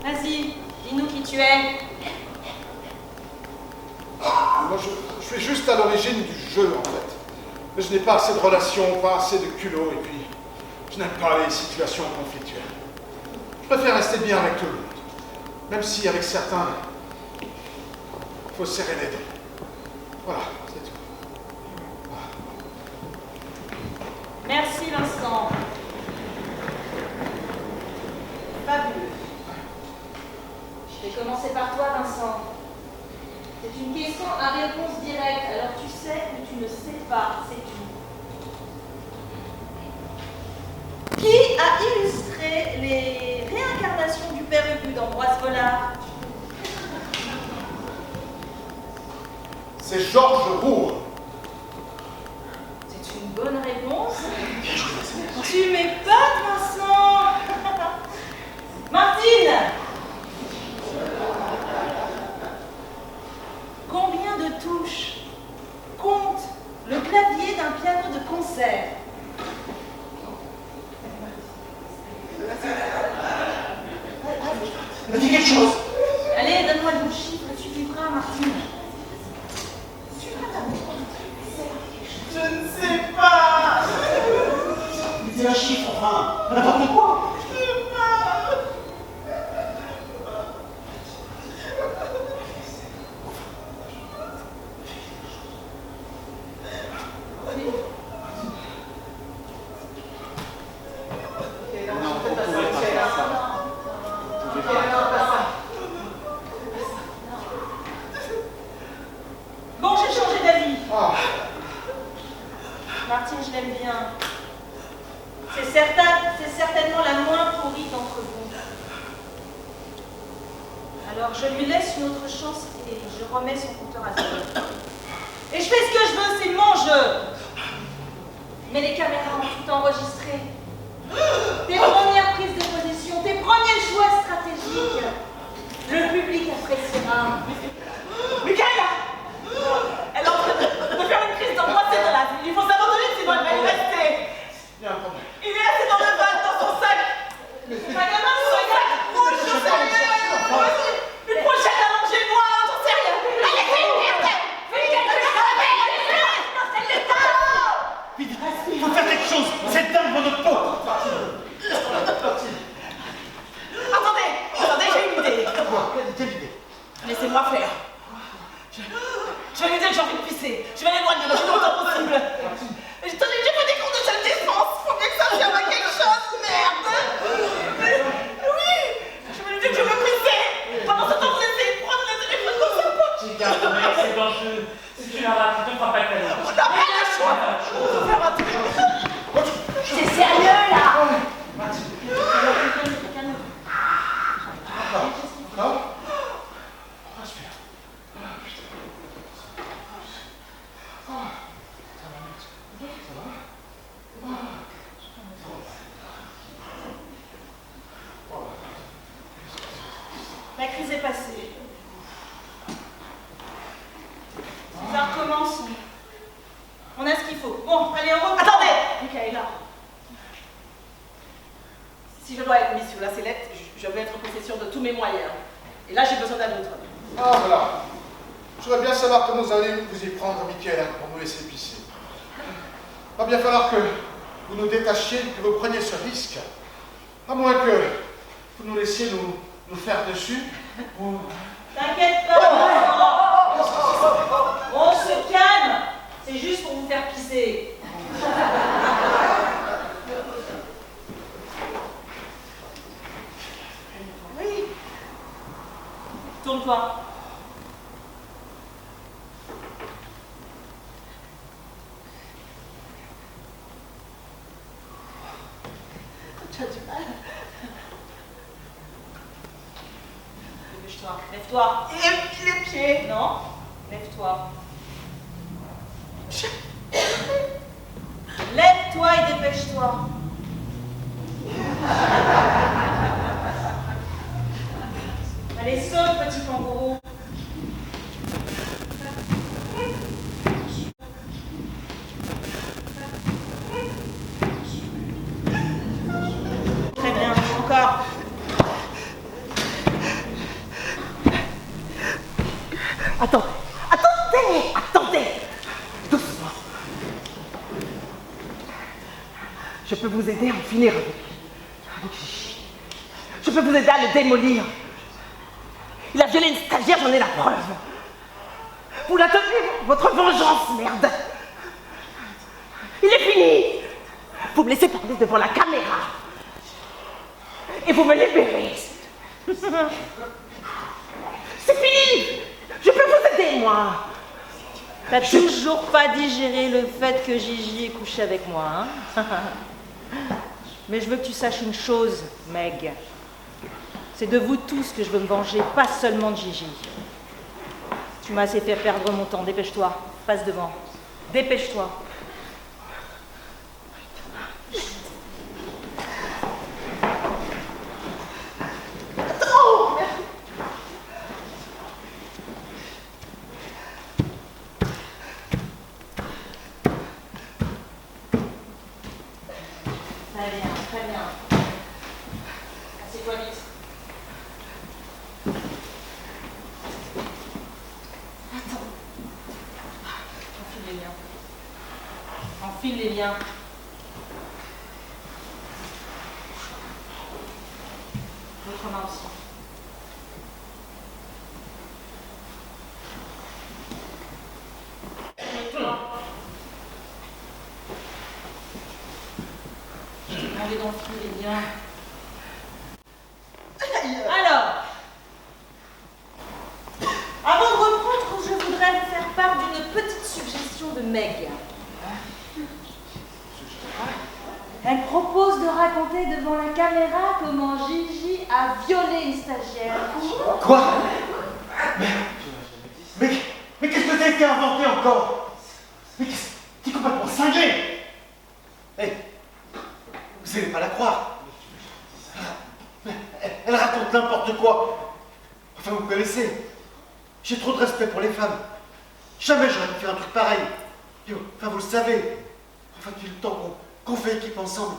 Vas-y, dis-nous qui tu es. Moi, je suis juste à l'origine du jeu, en fait. Mais je n'ai pas assez de relations, pas assez de culot, et puis je n'aime pas les situations conflictuelles. Je préfère rester bien avec tout le monde. Même si, avec certains, il faut serrer les dents. Voilà, c'est tout. Merci, Vincent. Fabuleux. Je vais commencer par toi, Vincent. C'est une question à réponse directe, alors tu sais ou tu ne sais pas, c'est tout. Qui a illustré les réincarnations du Père Ubu d'Ambroise Vollard? C'est Georges Roux. C'est une bonne réponse. Tu m'épates, Vincent. Martine. Combien de touches compte le clavier d'un piano de concert? Dis quelque chose. Allez, donne-moi le bon chiffre, tu vivras, Martine. Je ne sais pas. Dis un chiffre, enfin. N'importe quoi. Je ne sais pas. Bon, j'ai changé d'avis. Ah, Martine, je l'aime bien. C'est certainement la moins pourrie d'entre vous. Alors, je lui laisse une autre chance et je remets son compteur à zéro. Et je fais ce que je veux, c'est mon jeu. Mais les caméras ont tout enregistré. Tes premières prises de position, tes premiers choix stratégiques. Le public appréciera. Michaela, elle est en train de faire une crise d'angoisse, c'est de là. Il faut s'abandonner, sinon elle va y rester. il y a un problème. Il est resté dans le bal, dans son sac. Son sac rouge, j'en sais rien. Une pochette allongée noire, j'en sais rien. Allez, fais une merde. Fais quelque chose. C'est l'État. Vite, il faut faire quelque chose. Cette dame dans notre peau. Attendez, j'ai une idée. Quelle idée? Laissez-moi faire. Je vais lui dire que j'ai envie de pisser. Je vais l'éloigner le plus longtemps possible. J'ai fait des cours de self-défense. Faut bien que ça serve à quelque chose, merde. Oui, je vais lui dire que je veux pisser. Pendant ce temps, vous essayez de prendre le téléphone dans sa poche. Regarde, mec, c'est dangereux. Si tu la rates, tu ne feras pas que la On n'a pas le choix. Faut faire un truc. C'est sérieux, là. Non? La crise est passée. Ça recommence. On a ce qu'il faut. Bon, allez, on repart. Attendez. Michaela. Si je dois être mise sur la sellette, je vais être en possession de tous mes moyens. Et là, j'ai besoin d'un autre. Ah, voilà. Je voudrais bien savoir comment vous allez vous y prendre, Michaela, pour nous laisser pisser. Il va bien falloir que vous nous détachiez, que vous preniez ce risque. À moins que vous nous laissiez nous faire dessus. Ou... T'inquiète pas. On se calme. C'est juste pour vous faire pisser. Tourne-toi. Tu as du mal. Dépêche-toi. Lève-toi. Et les pieds. Non. Lève-toi. Lève-toi et dépêche-toi. Allez, saute, petit kangourou. Très bien, encore. Attendez. Doucement. Je peux vous aider à en finir avec Gigi. Je peux vous aider à le démolir. Il a violé une stagiaire, j'en ai la preuve. Vous l'attendez, votre vengeance, merde. Il est fini. Vous me laissez parler devant la caméra. Et vous me libérez. C'est fini. Je peux vous aider, moi. T'as toujours pas digéré le fait que Gigi ait couché avec moi, hein? Mais je veux que tu saches une chose, Meg. C'est de vous tous que je veux me venger, pas seulement de Gigi. Tu m'as assez fait perdre mon temps, dépêche-toi, passe devant. Dépêche-toi. Très bien. Assieds-toi vite. Attends. Enfile les liens. Enfile les liens. L'autre main aussi. Allez d'enfiler les liens. Alors, avant de reprendre, je voudrais vous faire part d'une petite suggestion de Meg. Elle propose de raconter devant la caméra comment Gigi a violé une stagiaire. Quoi? Mais qu'est-ce que t'as été inventé encore? Mais t'es complètement cinglé! Hé, vous n'allez pas la croire. Elle raconte n'importe quoi. Enfin, vous me connaissez. J'ai trop de respect pour les femmes. Jamais j'aurais pu faire un truc pareil. Enfin, vous le savez. Enfin, depuis le temps qu'on fait équipe ensemble.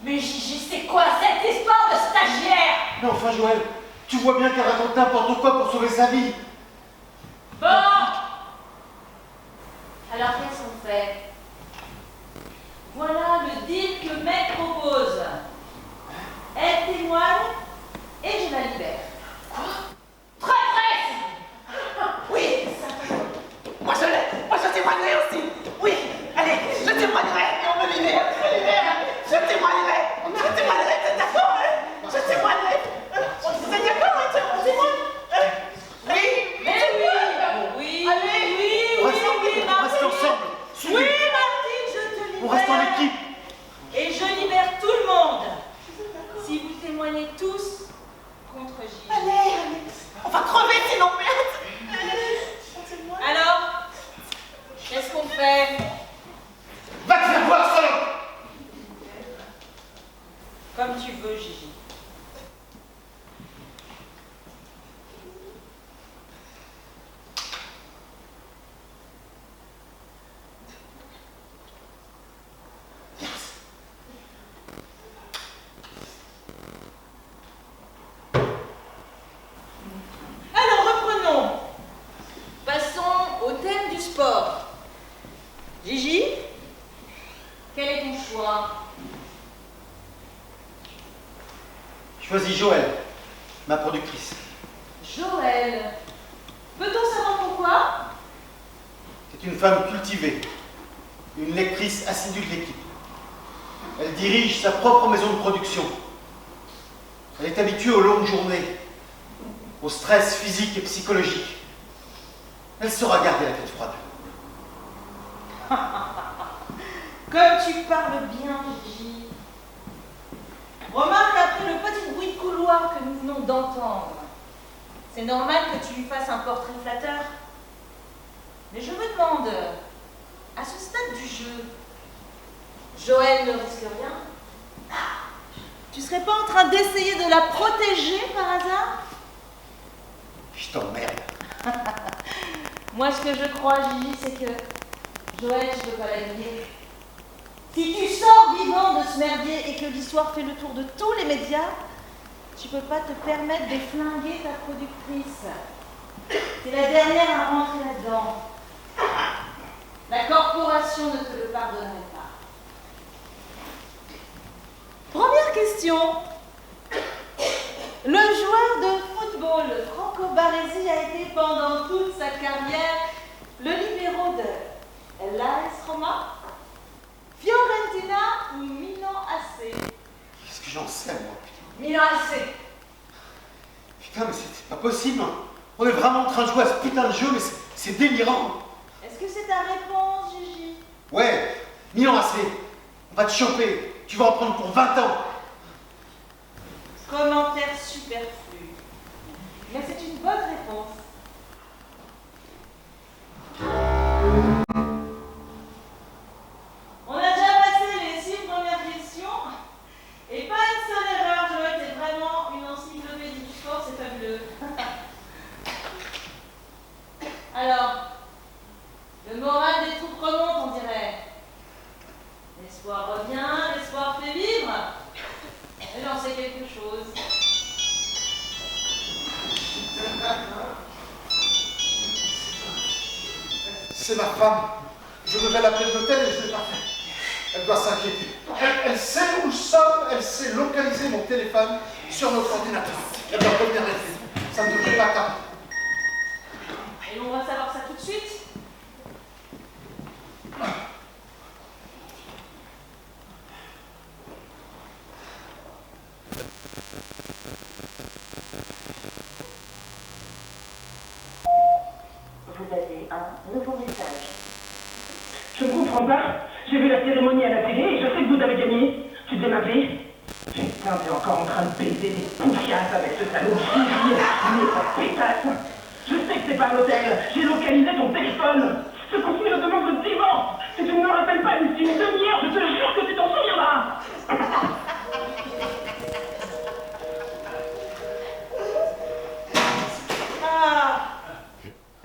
Mais Gigi, c'est quoi cette histoire de stagiaire? Mais enfin, Joël, tu vois bien qu'elle raconte n'importe quoi pour sauver sa vie. Bon. Alors qu'est-ce qu'on fait? Voilà le deal que Meg propose. Elle témoigne et je la libère. Quoi? Traîtresse! Oui. Moi je témoignerai aussi. Oui. Allez, je témoignerai et on me libère. Je témoignerai. T'es d'accord, hein? Je témoignerai. Vous êtes d'accord, hein? On témoigne? Oui. Mais oui. Allez. Oui, On reste ensemble. Oui, Martine, je te libère. On reste en équipe. Et je libère tout le monde. Si vous témoignez tous contre Gigi. Allez. On va crever sinon, merde. Alors, qu'est-ce qu'on fait? Va te faire voir, salope! Comme tu veux, Gigi. Alors, reprenons. Passons au thème du sport. Gigi, quel est ton choix? Choisis Joël, ma productrice. Joël. Peut-on savoir pourquoi? C'est une femme cultivée, une lectrice assidue de l'équipe. Elle dirige sa propre maison de production. Elle est habituée aux longues journées. au stress physique et psychologique. Elle saura garder la tête froide. Comme tu parles bien, Gigi. Remarque après le petit bruit de couloir que nous venons d'entendre. C'est normal que tu lui fasses un portrait flatteur. Mais je me demande, à ce stade du jeu, Joël ne risque rien. Tu serais pas en train d'essayer de la protéger par hasard? Je t'emmerde. Moi, ce que je crois, Gigi, c'est que Joël, je peux pas la gagner. Si tu sors vivant de ce merdier et que l'histoire fait le tour de tous les médias, tu peux pas te permettre de flinguer ta productrice. C'est la dernière à rentrer là-dedans. La corporation ne te le pardonnerait pas. Première question. Le joueur de football Franco Baresi a été pendant toute sa carrière le libéro de l'AS Roma, Fiorentina ou Milan AC? Qu'est-ce que j'en sais, moi, putain? Milan AC. Putain, mais c'est pas possible. Hein. On est vraiment en train de jouer à ce putain de jeu, mais c'est délirant. Est-ce que c'est ta réponse, Gigi? Ouais, Milan AC, on va te choper. Tu vas en prendre pour 20 ans. Commentaire superflu. Mais c'est une bonne réponse. On a déjà passé les 6 premières questions et pas une seule erreur. Joël, t'es vraiment une encyclopédie du sport, c'est fabuleux. Alors, le moral des troupes remonte, on dirait. L'espoir revient, l'espoir fait vivre. Et j'en sais quelque chose. C'est ma femme. Je devais l'appeler de l'hôtel et je ne l'ai pas fait. Elle doit s'inquiéter. Elle sait où nous sommes, elle sait localiser mon téléphone sur notre ordinateur. Elle doit revenir vite. Ça ne devrait pas tarder. Et on va savoir ça tout de suite. Vous avez un nouveau message. Je ne comprends pas. J'ai vu la cérémonie à la télé et je sais que vous avez gagné. Tu devais m'appeler. Putain, t'es encore en train de baiser des poufiasses avec ce salaud de Gigi, mais pas pétasse. Je sais que c'est pas à l'hôtel. J'ai localisé ton téléphone. Ce coup-ci me demande de vivant. Si tu ne me rappelles pas d'ici une demi-heure, je te jure que tu t'en souviendras. Ah,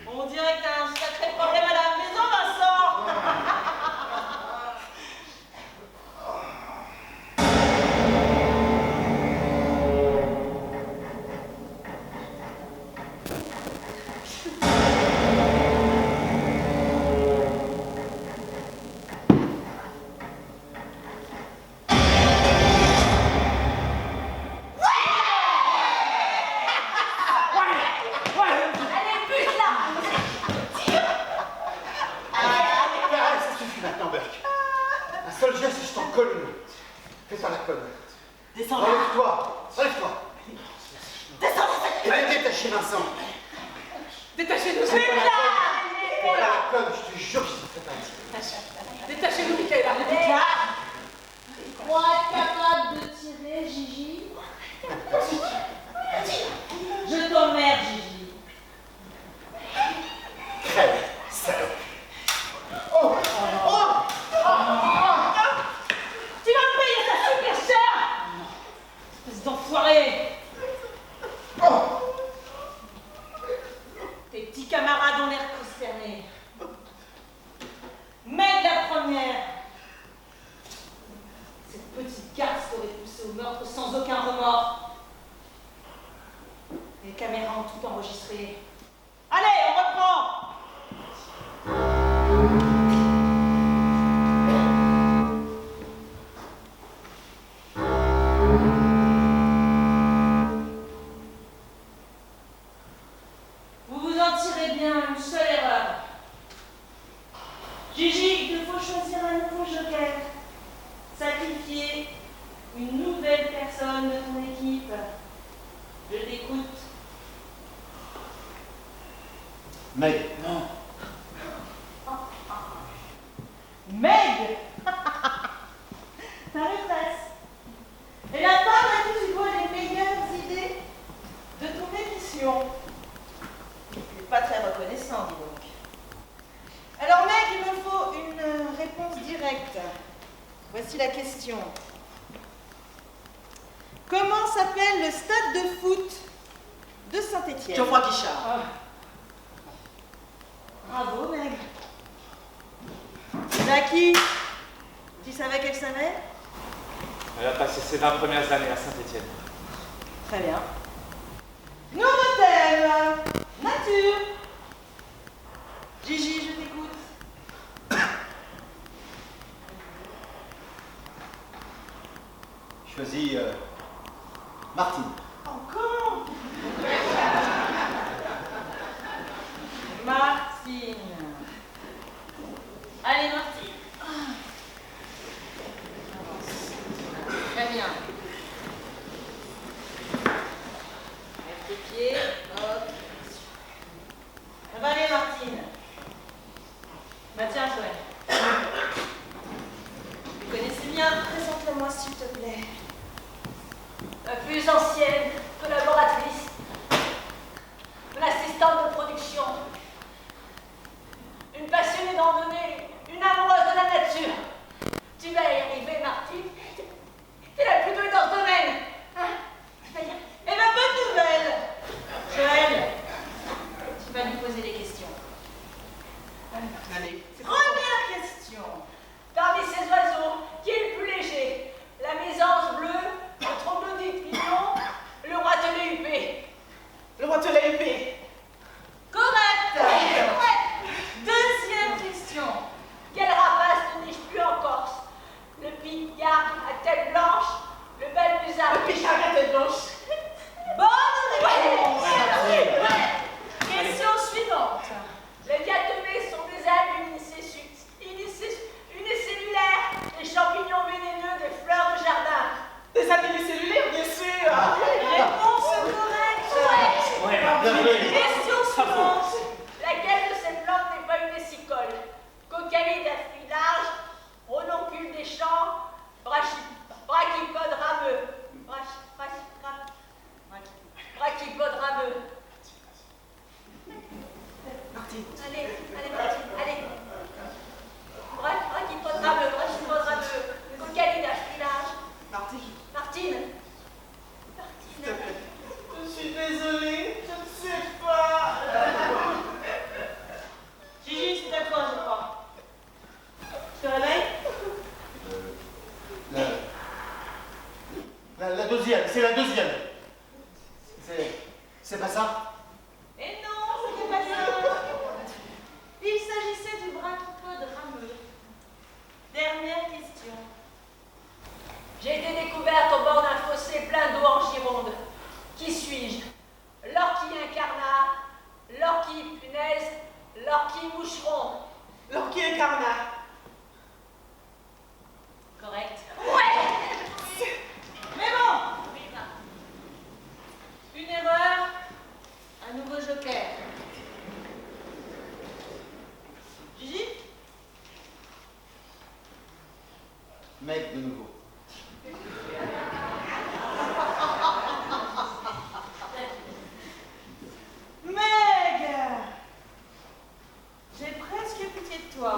on dirait que t'as un sacré problème à la maison, Vincent. Fais ça la conne. Descends là. Relève-toi. Relève-toi. Descends. Et détachez Vincent. Détachez-nous, Fais pas la conne, je te jure que je te fais pas. Détachez-nous, Michaela. Tu crois être capable de tirer, Gigi? Je t'emmerde, Gigi. Crève, salope. Oh. Tu vas me payer ça super cher! Espèce d'enfoiré! Tes petits camarades ont l'air consternés. Meg la première! Cette petite garce t'aurait poussé au meurtre sans aucun remords. Les caméras ont tout enregistré. Allez, on reprend! Vous vous en tirez bien, une seule erreur. Gigi, il te faut choisir un nouveau joker. Sacrifier une nouvelle personne de ton équipe. Je t'écoute. Meg. Non. Meg. Ta maîtresse. Et la femme à qui tu vois les meilleures idées de ton émission. Tu n'es pas très reconnaissant, dis donc. Alors Meg, il me faut une réponse directe. Voici la question. Comment s'appelle le stade de foot de Saint-Étienne? Geoffroy Guichard. Bravo, Meg. Jackie, tu savais qu'elle savait? Elle a passé ses 20 premières années à Saint-Étienne. Très bien. Nouveau thème. Nature. Gigi, je t'écoute. Choisis Martine. Encore? Martine. Allez, Martine. Très bien. Lève tes pieds. Hop. Ça va aller, Martine. Bah tiens, Joël. Vous connaissez bien. Présente-le-moi, s'il te plaît. La plus ancienne collaboratrice, l'assistante de production, une passionnée de randonnée, une amoureuse de la nature. Tu vas y arriver, Martine. T'es la plus douée dans ce domaine. Hein? Eh ben, bonne nouvelle. Joël, tu vas lui poser des questions. Allez. Première question. Parmi ces oiseaux, qui est le plus léger? La mésange bleue, le troglodyte mignon, le roitelet huppé. Le roitelet huppé. Correct. Deuxième question. Quelle rapace ne niche plus en Corse? Le picard à tête blanche, le balbuzard. Le picard à tête blanche. Bonne réponse. Ouais. Question suivante. Les diatomées sont des algues unicellulaires, des champignons vénéneux, des fleurs de jardin. Des animaux cellulaires, bien sûr. Réponse correcte. Ouais. Question suivante. Laquelle de ces plantes n'est pas une essicole? Cocalide à fruits larges, rononcule des champs, brachypode rameux. Brachypode rameux. Martine. Allez, Martine, allez. Brachypode rameux. Cocalide à fruits larges. Martine. Martine. S'il te plaît. Je suis désolée, je ne sais pas. Gigi, c'est à toi, je crois. Tu te réveilles? La deuxième, c'est la deuxième. C'est pas ça? Et non, ce n'est pas ça. Il s'agissait du brachypode rameux. Dernière question. J'ai été découverte au bord d'un fossé plein d'eau en Gironde. Qui suis-je? L'orquille incarnat, l'orquille punaise, l'orquille moucheron. L'orquille incarnat. Correct. Ouais! Mais bon! Une erreur, un nouveau joker. Gigi? Meg de nouveau. Meg! J'ai presque pitié de toi.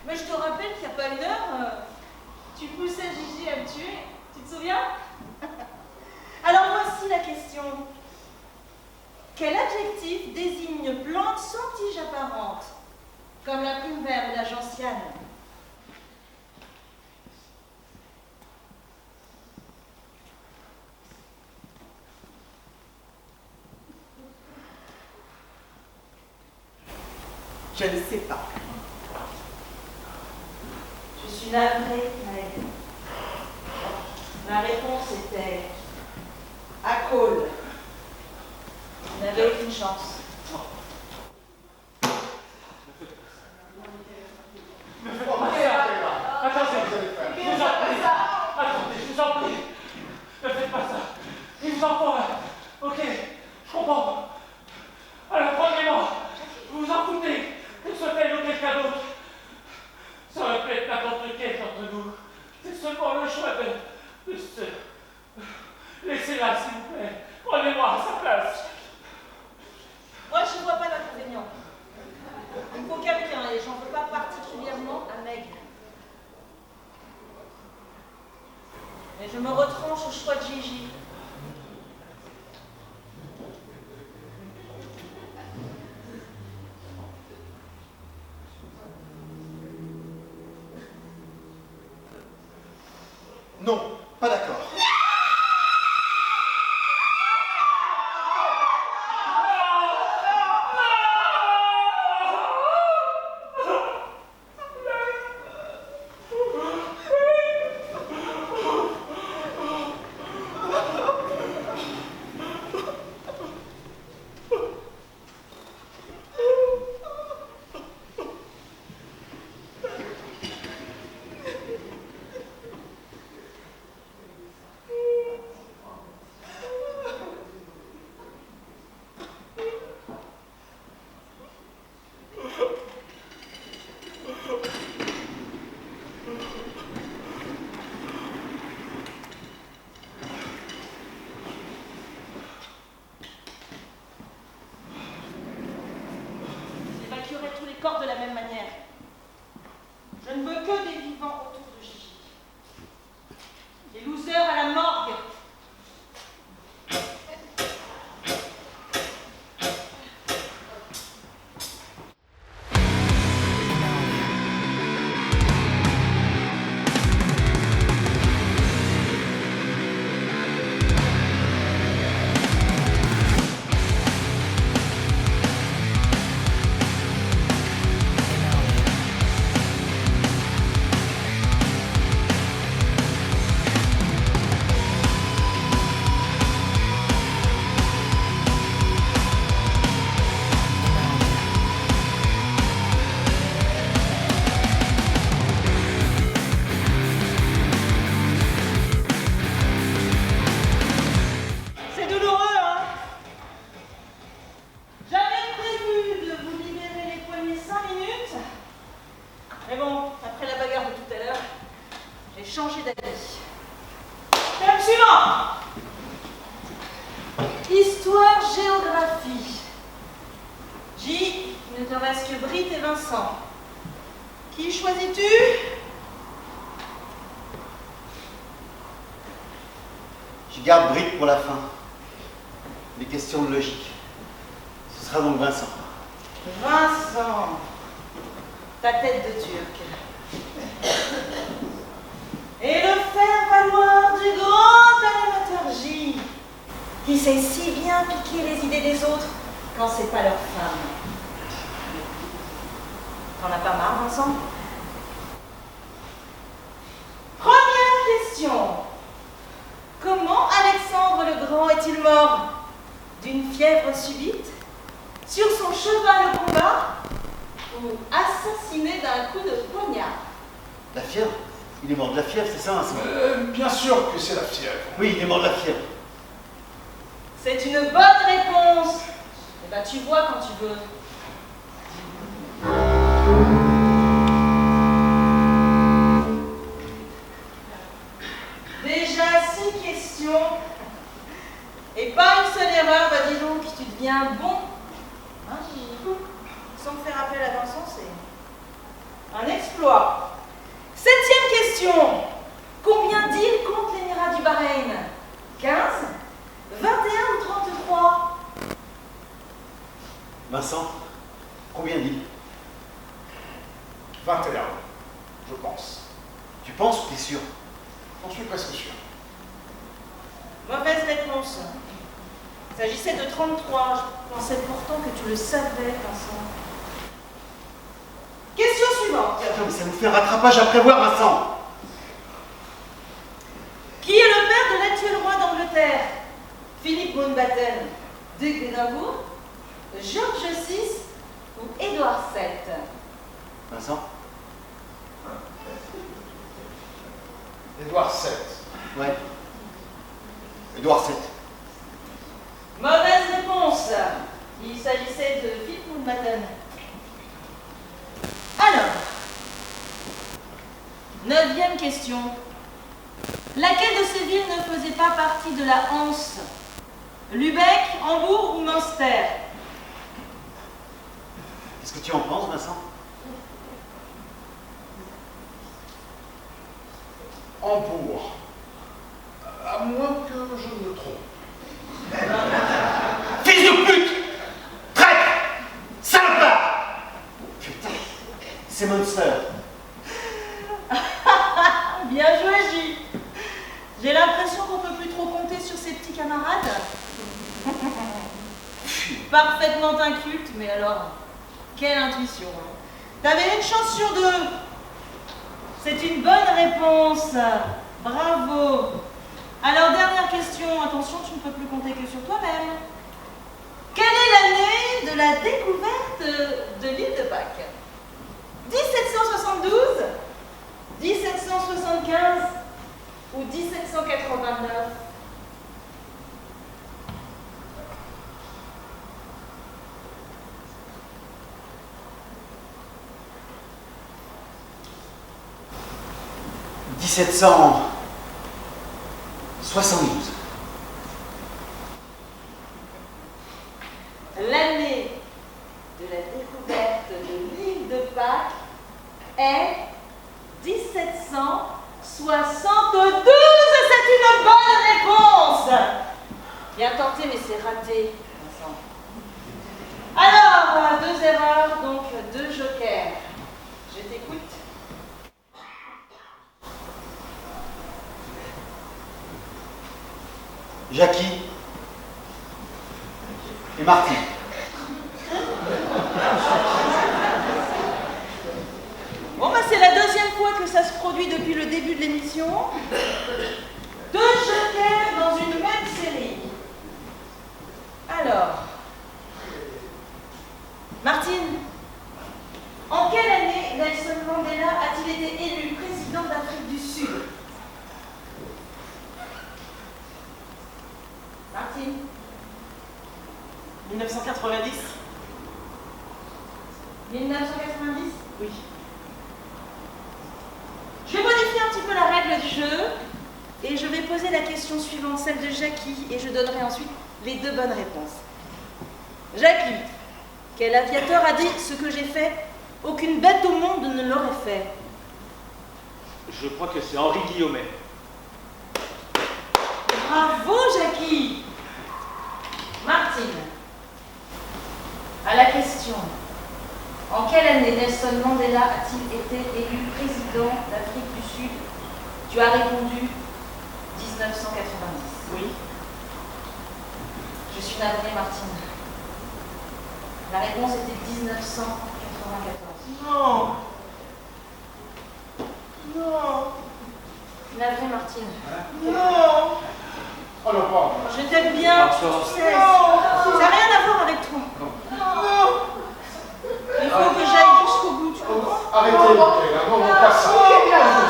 Mais je te rappelle qu'il n'y a pas une heure, tu poussais Gigi à me tuer. Tu te souviens? Alors voici la question. Quel adjectif désigne une plante sans tige apparente, comme la plume verte ou la gentiane? Je ne sais pas. Je suis navrée, Meg. La réponse était à call. Vous n'avez aucune chance. Attendez, je vous en prie. Ne faites pas ça. Il vous en faut. Ok, je comprends. Alors prenez-moi. Mais je me retranche au choix de Gigi. Non, pas d'accord. J'évacuerai tous les corps de la même manière. Je ne veux que des vivants autour de Gigi. Les losers à la morgue. C'est douloureux, hein? J'avais prévu de vous libérer les poignets 5 minutes. Mais bon, après la bagarre de tout à l'heure, j'ai changé d'avis. Thème suivant! Histoire-géographie. J, il ne te reste que Britt et Vincent. Qui choisis-tu? Je garde Britt pour la fin. Les questions de logique. Ce sera donc Vincent. Vincent, ta tête de turc. Et le faire-valoir du grand animateur J, qui sait si bien piquer les idées des autres quand c'est pas leur femme. T'en as pas marre, Vincent? Première question. Comment Alexandre le Grand est-il mort? D'une fièvre subite? Sur son cheval au combat? Ou assassiné d'un coup de poignard? La fièvre? Il est mort de la fièvre, c'est ça, Vincent? Bien sûr que c'est la fièvre. Oui, il est mort de la fièvre. C'est une bonne réponse. Eh ben, tu vois quand tu veux. Déjà 6 questions. Et pas une seule erreur, bah dis donc, tu deviens bon. Hein, Gigi? Sans faire appel à Vincent, c'est un exploit. 7e question. Combien d'îles compte l'émirat du Bahreïn? 15, 21 ou 33? Vincent, combien d'îles? 21, je pense. Tu penses ou t'es sûr? J'en suis presque sûr. Mauvaise réponse. Il s'agissait de 33. Je pensais pourtant que tu le savais, Vincent. Question suivante. Putain, mais ça nous fait un rattrapage à prévoir, Vincent. Qui est le père de l'actuel roi d'Angleterre? Philippe Mountbatten, duc d'Édimbourg, George VI ou Édouard VII? Vincent? Édouard VII. Ouais. Édouard VII. Mauvaise réponse. Il s'agissait de Philippe Mountbatten. Alors, 9e question. Laquelle de ces villes ne faisait pas partie de la Hanse? Lübeck, Hambourg ou Münster? Qu'est-ce que tu en penses, Vincent? Hambourg. camarade? Parfaitement inculte, mais alors, quelle intuition, hein. T'avais une chance sur deux. C'est une bonne réponse. Bravo. Alors, dernière question. Attention, tu ne peux plus compter que sur toi-même. Quelle est l'année de la découverte de l'île de Pâques? 1772, 1775 ou 1789? « 1772. L'année de la découverte de l'île de Pâques est 1772. C'est une bonne réponse. Bien tenté, mais c'est raté, Vincent. Alors, 2 erreurs, donc 2 jokers. Je t'écoute. Jackie et Martine. Bon, bah, c'est la 2e fois que ça se produit depuis le début de l'émission. 2 jokers dans une même série. Alors, Martine, en quelle année Nelson Mandela a-t-il été élu président d'Afrique du Sud? Martine? 1990. 1990? Oui. Je vais modifier un petit peu la règle du jeu et je vais poser la question suivante, celle de Jackie, et je donnerai ensuite les 2 bonnes réponses. Jackie, quel aviateur a dit ce que j'ai fait? Aucune bête au monde ne l'aurait fait. Je crois que c'est Henri Guillaumet. Bravo, Jackie. Martine, à la question, en quelle année Nelson Mandela a-t-il été élu président d'Afrique du Sud? Tu as répondu 1990. Oui. Je suis navrée, Martine. La réponse était 1994. Non. Non. Navrée, Martine. Non. Oh non, pas. Je t'aime bien, tu sais. Ça n'a rien à voir avec toi. Non. Il faut que j'aille jusqu'au bout, tu comprends? Arrêtez, Michael, non, non, pas ça. Arrêtez.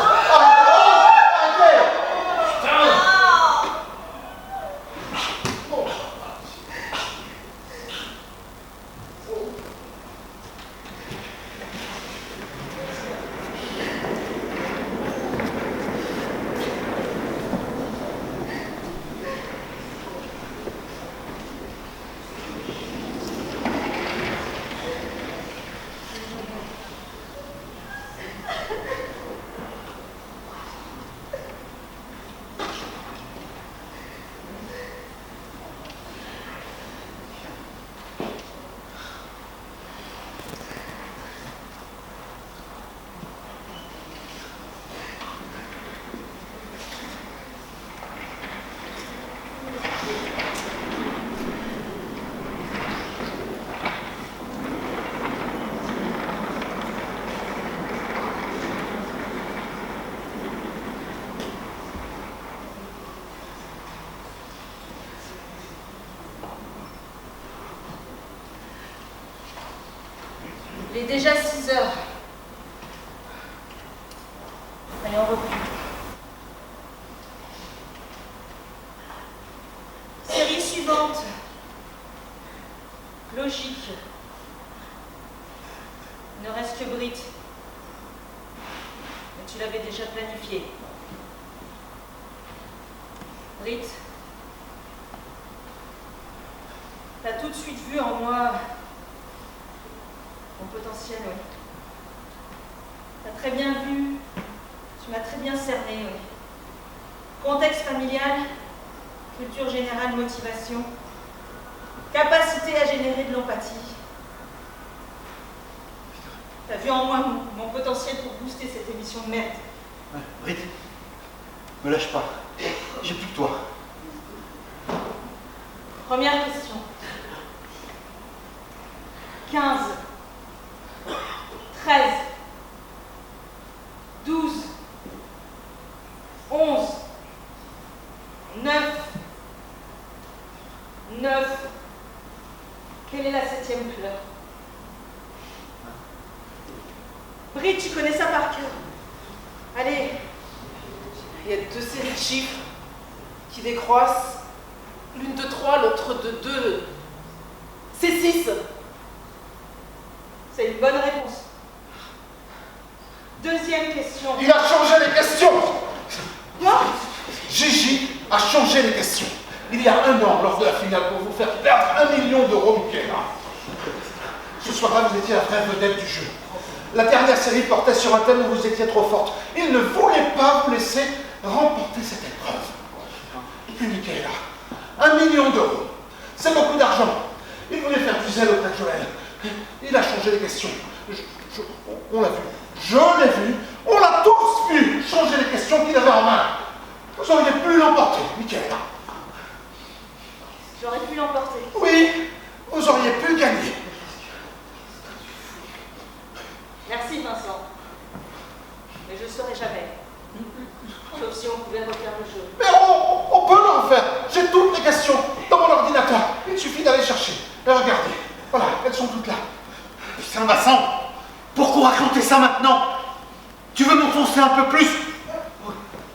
Il est déjà 6 heures. Allez, on reprend. Série suivante. Logique. Il ne reste que Brit. Mais tu l'avais déjà planifié. Brit. T'as tout de suite vu en moi mon potentiel, oui. T'as très bien vu, tu m'as très bien cerné, oui. Contexte familial, culture générale, motivation, capacité à générer de l'empathie. T'as vu en moi mon potentiel pour booster cette émission de merde. Brit, me lâche pas. J'ai plus que toi. Première question. 15, 13, 12, 11, 9, 9. Quelle est la 7e fleur? Brie, tu connais ça par cœur. Allez. Il y a 2 séries de chiffres qui décroissent. L'une de 3, l'autre de 2. C'est 6. C'est une bonne réponse. Deuxième question. Il a changé les questions. Quoi? Gigi a changé les questions. Il y a 1 an, lors de la finale, pour vous faire perdre 1 million d'euros, Michaela. Ce soir-là, vous étiez la vraie vedette du jeu. La dernière série portait sur un thème où vous étiez trop forte. Il ne voulait pas vous laisser remporter cette épreuve. Et puis, Michaela, 1 million d'euros. C'est beaucoup d'argent. Il voulait faire du zèle auprès de Joël. Il a changé les questions. On l'a vu. Je l'ai vu. On l'a tous vu changer les questions qu'il avait en main. Vous auriez pu l'emporter, Michaela. J'aurais pu l'emporter. Oui, vous auriez pu gagner. Merci, Vincent. Mais je ne saurais jamais. Sauf si on pouvait refaire le jeu. Mais on peut le refaire. J'ai toutes les questions dans mon ordinateur. Il suffit d'aller chercher. Et regardez. Voilà, elles sont toutes là. Putain, Vincent, pourquoi raconter ça maintenant? Tu veux m'enfoncer un peu plus?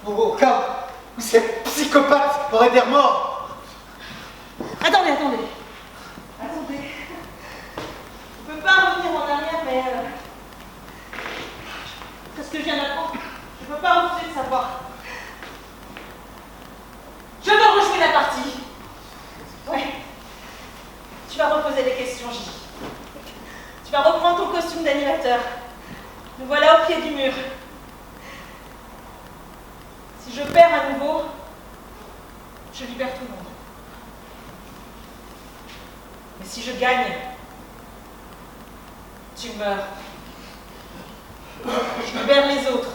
Au cas où ces psychopathes auraient des remords. Attendez. Attendez. Je ne peux pas revenir en arrière, mais... C'est ce que je viens d'apprendre. Je ne peux pas refuser de savoir. Je veux rejouer la partie. Ouais. Tu vas reposer des questions, Gigi. Tu vas reprendre ton costume d'animateur. Nous voilà au pied du mur. Si je perds à nouveau, je libère tout le monde. Mais si je gagne, tu meurs. Je libère les autres.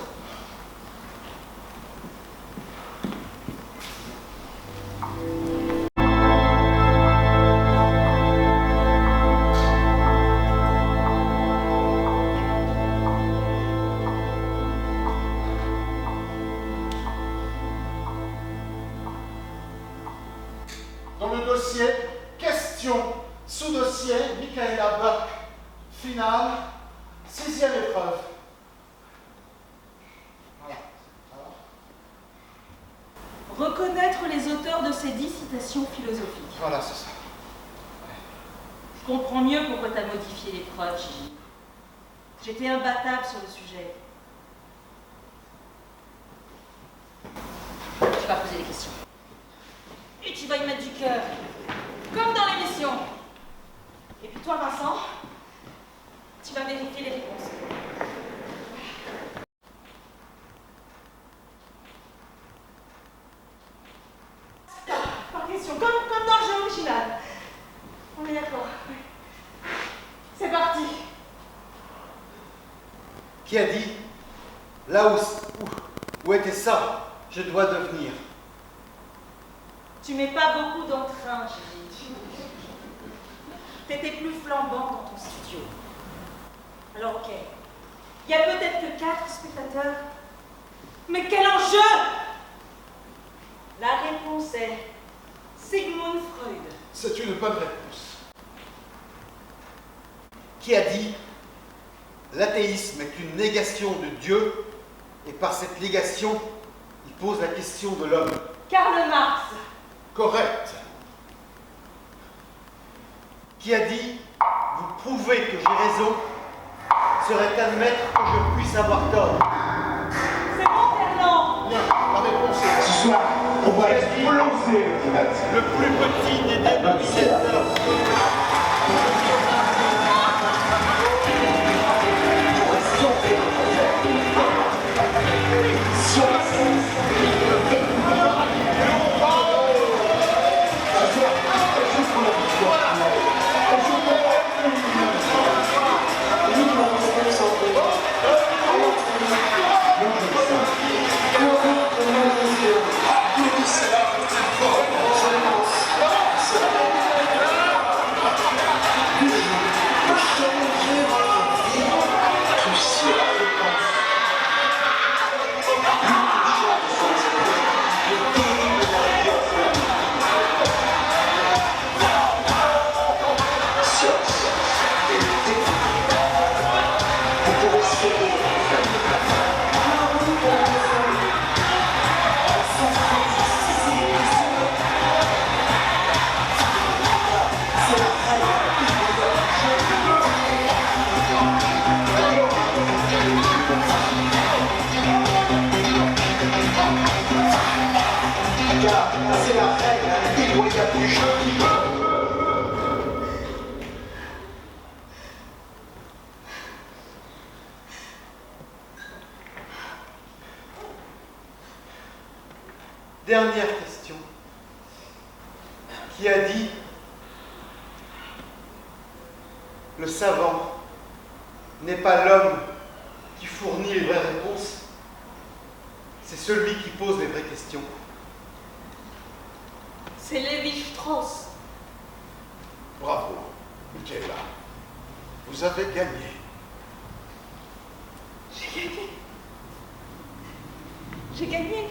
Dans le dossier, question, sous-dossier, Michaela Burke, finale, 6e épreuve. Voilà. Reconnaître les auteurs de ces 10 citations philosophiques. Voilà, c'est ça. Je comprends mieux pourquoi tu as modifié l'épreuve, Gigi. J'étais imbattable sur le sujet. Tu vas poser des questions. Et tu vas y mettre du cœur. Comme dans l'émission. Et puis toi, Vincent, tu vas vérifier les réponses. Par question, comme dans le jeu original. On est d'accord. C'est parti. Qui a dit? Là où était ça, je dois devenir. Tu mets pas beaucoup d'entrain, Gigi. T'étais plus flambant dans ton studio. Alors ok, il y a peut-être que 4 spectateurs. Mais quel enjeu! La réponse est Sigmund Freud. C'est une bonne réponse. Qui a dit? L'athéisme est une négation de Dieu, et par cette négation, il pose la question de l'homme. Karl Marx. Correct. Qui a dit? Vous prouvez que j'ai raison, serait admettre que je puisse avoir tort. C'est bon, Fernand. Bien, la réponse est... Ce soir, on va exploser le théâtre. Le plus petit des dénominateurs. Applaudissez-la, c'est fort. Je pense. car c'est la règle, impitoyable du jeu qui veut. Dernière question. Qui a dit le savant n'est pas l'homme qui fournit les vraies réponses, c'est celui qui pose les vraies questions. C'est Lévi-Strauss. Bravo, Michaela. Vous avez gagné. J'ai gagné. J'ai gagné.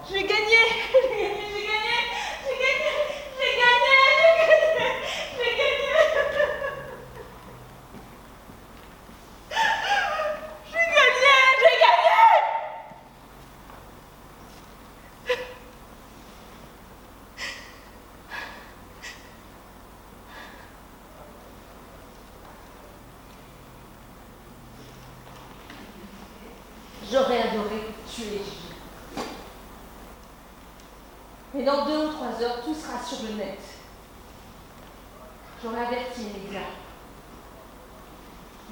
J'ai gagné. J'ai gagné. J'ai gagné. J'ai gagné. J'ai gagné. J'ai gagné. J'ai gagné. J'ai gagné. J'ai gagné. J'aurais adoré tuer Gilles. Mais dans 2 ou 3 heures, tout sera sur le net. J'aurais averti Elisa.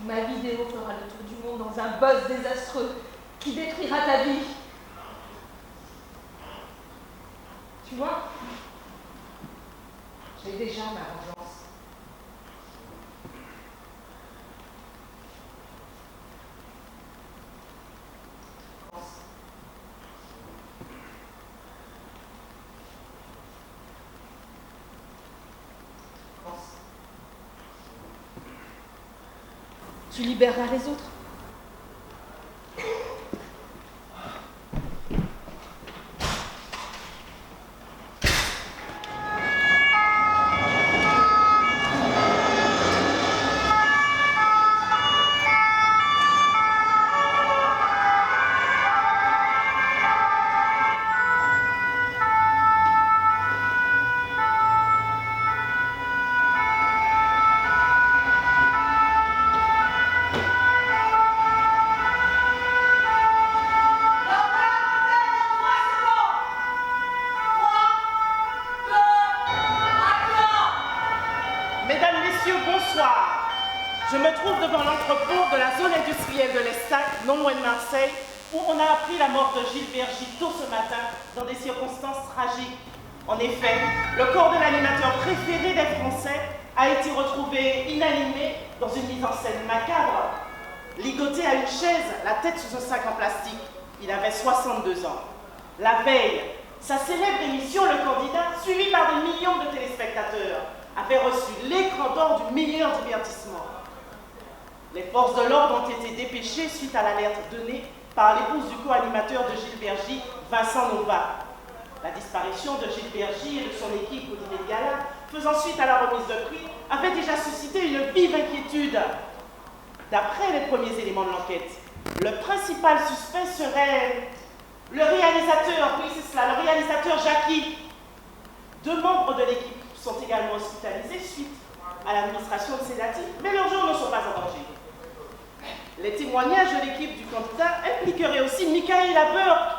Ma vidéo fera le tour du monde dans un buzz désastreux qui détruira ta vie. Tu vois, j'ai déjà ma vengeance. Tu libéreras les autres. Je me trouve devant l'entrepôt de la zone industrielle de l'Estac, non loin de Marseille, où on a appris la mort de Gilles Bergy tôt ce matin, dans des circonstances tragiques. En effet, le corps de l'animateur préféré des Français a été retrouvé inanimé dans une mise en scène macabre. Ligoté à une chaise, la tête sous un sac en plastique. Il avait 62 ans. La veille, sa célèbre émission Le Candidat, suivie par des millions de téléspectateurs, avait reçu l'écran d'or du meilleur divertissement. Les forces de l'ordre ont été dépêchées suite à l'alerte donnée par l'épouse du co-animateur de Gilles Bergy, Vincent Nova. La disparition de Gilles Bergy et de son équipe au dîner de gala, faisant suite à la remise de prix, avait déjà suscité une vive inquiétude. D'après les premiers éléments de l'enquête, le principal suspect serait le réalisateur, oui c'est cela, le réalisateur Jackie. 2 membres de l'équipe sont également hospitalisés suite à l'administration de sédatifs, mais leurs jours ne sont pas en danger. Les témoignages de l'équipe du candidat impliqueraient aussi Michaela Burke.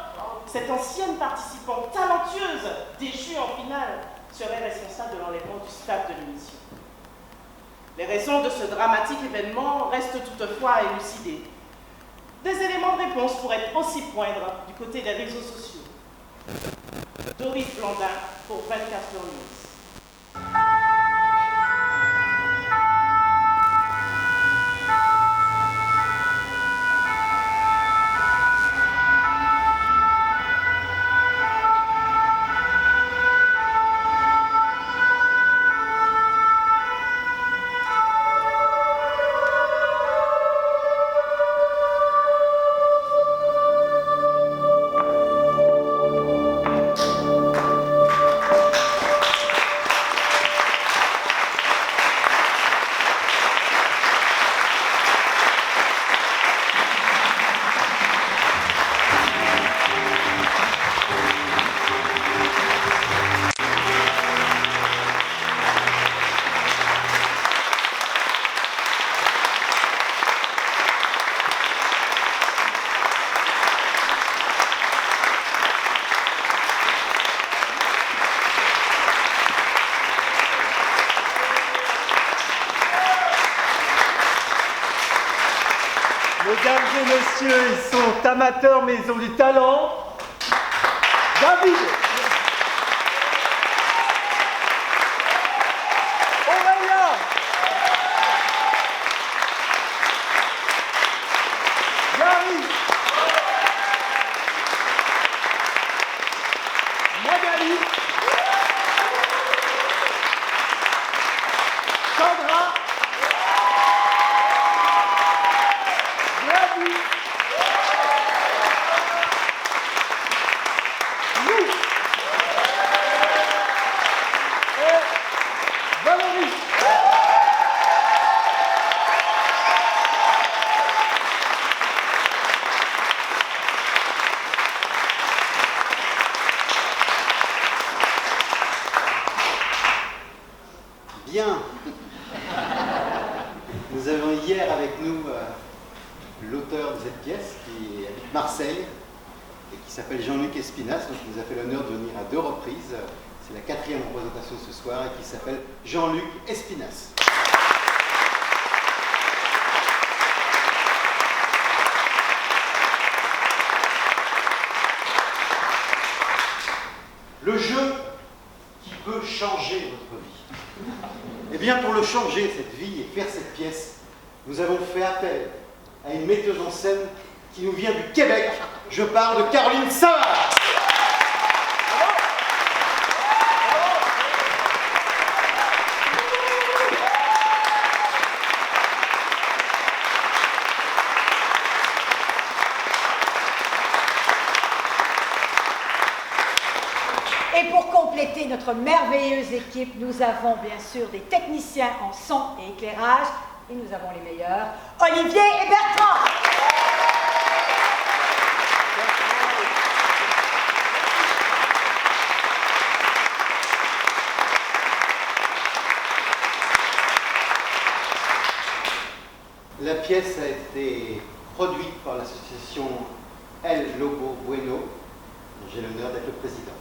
Cette ancienne participante talentueuse, déchue en finale, serait responsable de l'enlèvement du staff de l'émission. Les raisons de ce dramatique événement restent toutefois à élucider. Des éléments de réponse pourraient aussi poindre du côté des réseaux sociaux. Doris Blandin pour 24 heures News. Mesdames et messieurs, ils sont amateurs mais ils ont du talent. David. Aurélien. Gary. Magali. Sandra. Gladys. Lou. Et Valérie. Bien. Nous avons hier avec nous l'auteur de cette pièce qui habite Marseille et qui s'appelle Jean-Luc Espinasse, donc il nous a fait l'honneur de venir à 2 reprises. C'est la 4e représentation ce soir et qui s'appelle Jean-Luc Espinasse. Le jeu qui peut changer votre vie. Eh bien, pour le changer, cette vie, et faire cette pièce, nous avons fait appel à une metteuse en scène qui nous vient du Québec. Je parle de Caroline Savard. Et pour compléter notre merveilleuse équipe, nous avons bien sûr des techniciens en son et éclairage, et nous avons les meilleurs, Olivier et Bertrand. La pièce a été produite par l'association El Lobo Bueno, dont j'ai l'honneur d'être le président.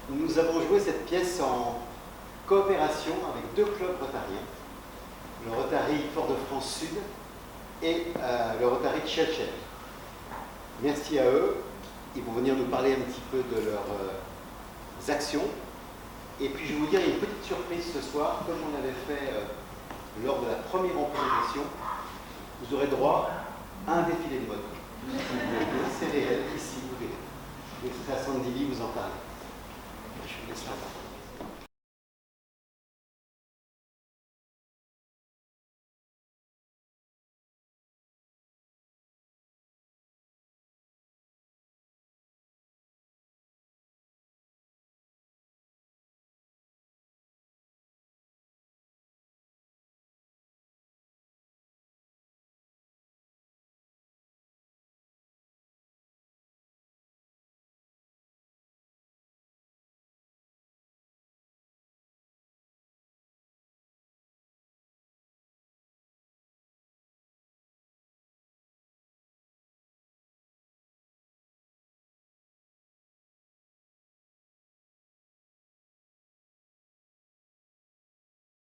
Nous avons joué cette pièce en coopération avec 2 clubs rotariens, le Rotary Fort-de-France Sud et le Rotary de Chelsea. Merci à eux, ils vont venir nous parler un petit peu de leurs actions. Et puis je vais vous dire, il y a une petite surprise ce soir, comme on avait fait lors de la première représentation, vous aurez droit à un défilé de mode. C'est réel, ici vous verrez. Et c'est à Sandy Lee vous en parler. Je vous laisse là-bas.